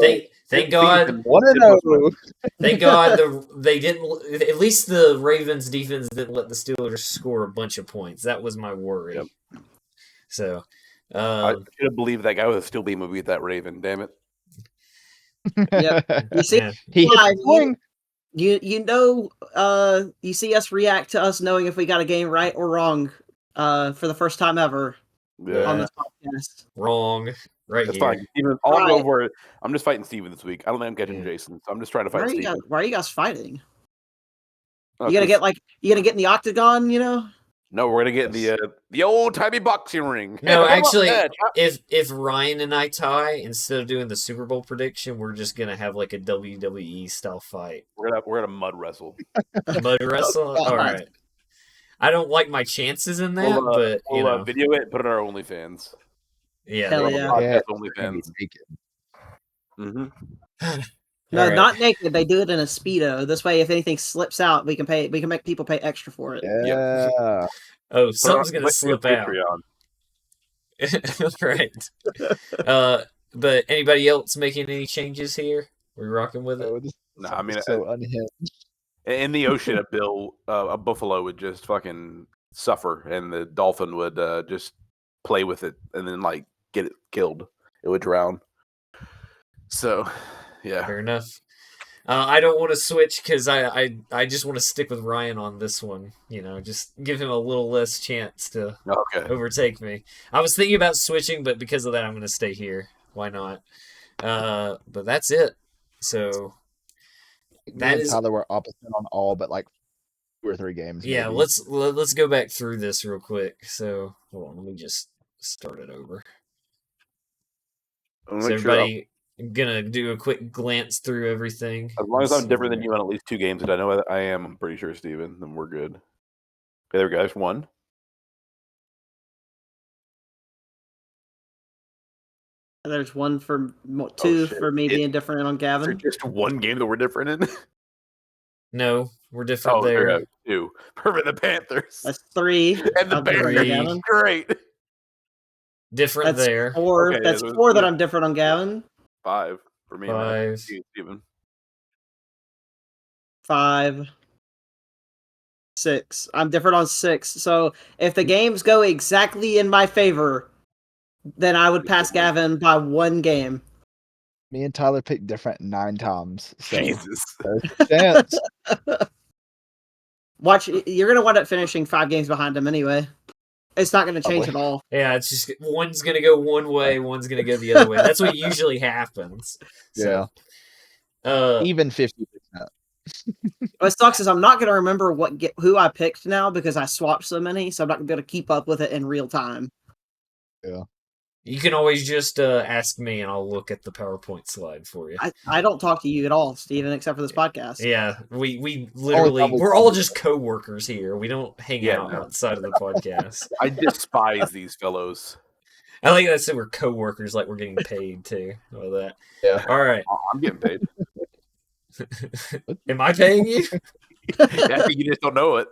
Thank God. 1-0. Thank God they didn't. At least the Ravens defense didn't let the Steelers score a bunch of points. That was my worry. Yep. So I should have believed that guy with a steel beam would beat that Raven. Damn it. Yep. You see, yeah. you see us react to us knowing if we got a game right or wrong for the first time ever on this podcast. Wrong. Right That's here. fine. Steven, I'll go over it. I'm just fighting Steven this week. I don't think I'm catching Jason, so I'm just trying to fight Steven. Why are you guys fighting? Oh, you gonna get in the octagon, No, we're gonna get the old timey boxing ring. No, actually, if Ryan and I tie, instead of doing the Super Bowl prediction, we're just gonna have like a WWE style fight. We're gonna mud wrestle. Mud wrestle? All right. I don't like my chances in that, but we'll video it and put it on our OnlyFans. Yeah. Hell yeah. OnlyFans. Mm-hmm. No, Right. not naked. They do it in a Speedo. This way, if anything slips out, we can make people pay extra for it. Yeah. Oh, something's gonna slip out. Right. But anybody else making any changes here? We rocking with it? No, I mean, so unhinged. In the ocean, a buffalo would just fucking suffer, and the dolphin would just play with it, and then like get it killed. It would drown. So, yeah. Fair enough. I don't want to switch because I just want to stick with Ryan on this one. Just give him a little less chance to overtake me. I was thinking about switching, but because of that, I'm going to stay here. Why not? But that's it. So that is Tyler were opposite on all but like 2 or 3 games. Yeah, maybe. let's go back through this real quick. So hold on, let me just start it over. So everybody gonna do a quick glance through everything. As long as I'm different than you on at least 2 games, and I know I am, I'm pretty sure, Steven, then we're good. Okay, there we go. There's 1. There's 1 for 2 for me being different on Gavin. There's just 1 game that we're different in. No, we're different there. There 2. Perfect. The Panthers. That's 3. And the Bears. Great. Different that's there. 4. Okay, that's 4 that I'm different on Gavin. 5 for me. 5. Steven. 5. 6. I'm different on 6. So if the games go exactly in my favor, then I would pass Gavin by 1 game. Me and Tyler picked different 9 times. So Jesus. there's a chance. Watch, you're gonna wind up finishing 5 games behind them anyway. It's not gonna change at all. Yeah, it's just one's gonna go one way, one's gonna go the other way. That's what usually happens. So, even 50%. What sucks is I'm not gonna remember who I picked now because I swapped so many, so I'm not gonna be able to keep up with it in real time. Yeah. You can always just ask me, and I'll look at the PowerPoint slide for you. I don't talk to you at all, Steven, except for this podcast. Yeah, we literally we're all just co-workers here. We don't hang out outside of the podcast. I despise these fellows. I like that said we're co-workers, like we're getting paid too. All that. Yeah. All right. I'm getting paid. Am I paying you? I think you just don't know it.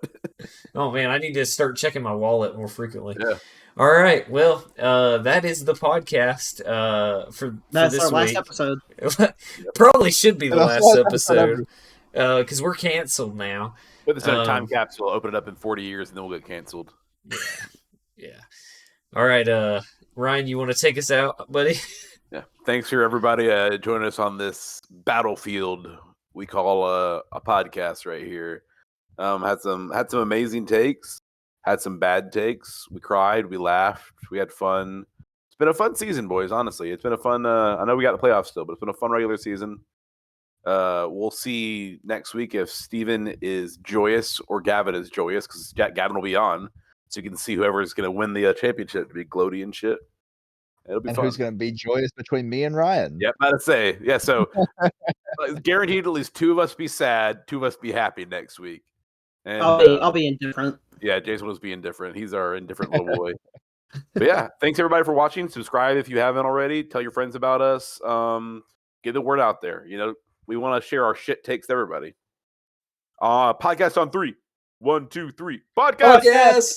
Oh man, I need to start checking my wallet more frequently. Yeah. All right. Well, that is the podcast for That's this our last week. episode. Probably should be the last episode because we're canceled now. Put this in a time capsule, open it up in 40 years, and then we'll get canceled. Yeah. All right, Ryan, you want to take us out, buddy? Yeah. Thanks for everybody joining us on this battlefield we call a podcast right here. Had some amazing takes, had some bad takes. We cried, we laughed, we had fun. It's been a fun season, boys. Honestly, it's been a fun. I know we got the playoffs still, but it's been a fun regular season. We'll see next week if Steven is joyous or Gavin is joyous, because Gavin will be on, so you can see whoever is going to win the championship to be gloaty and shit. It'll be fun. Who's going to be joyous between me and Ryan? Yep, about to say. Yeah, so guaranteed at least 2 of us be sad, 2 of us be happy next week. And I'll be indifferent. Yeah, Jason was being indifferent. He's our indifferent little boy. But yeah, thanks everybody for watching. Subscribe if you haven't already. Tell your friends about us. Get the word out there. You know, we want to share our shit takes to everybody. Podcast on 3. 1, 2, 3. Podcast!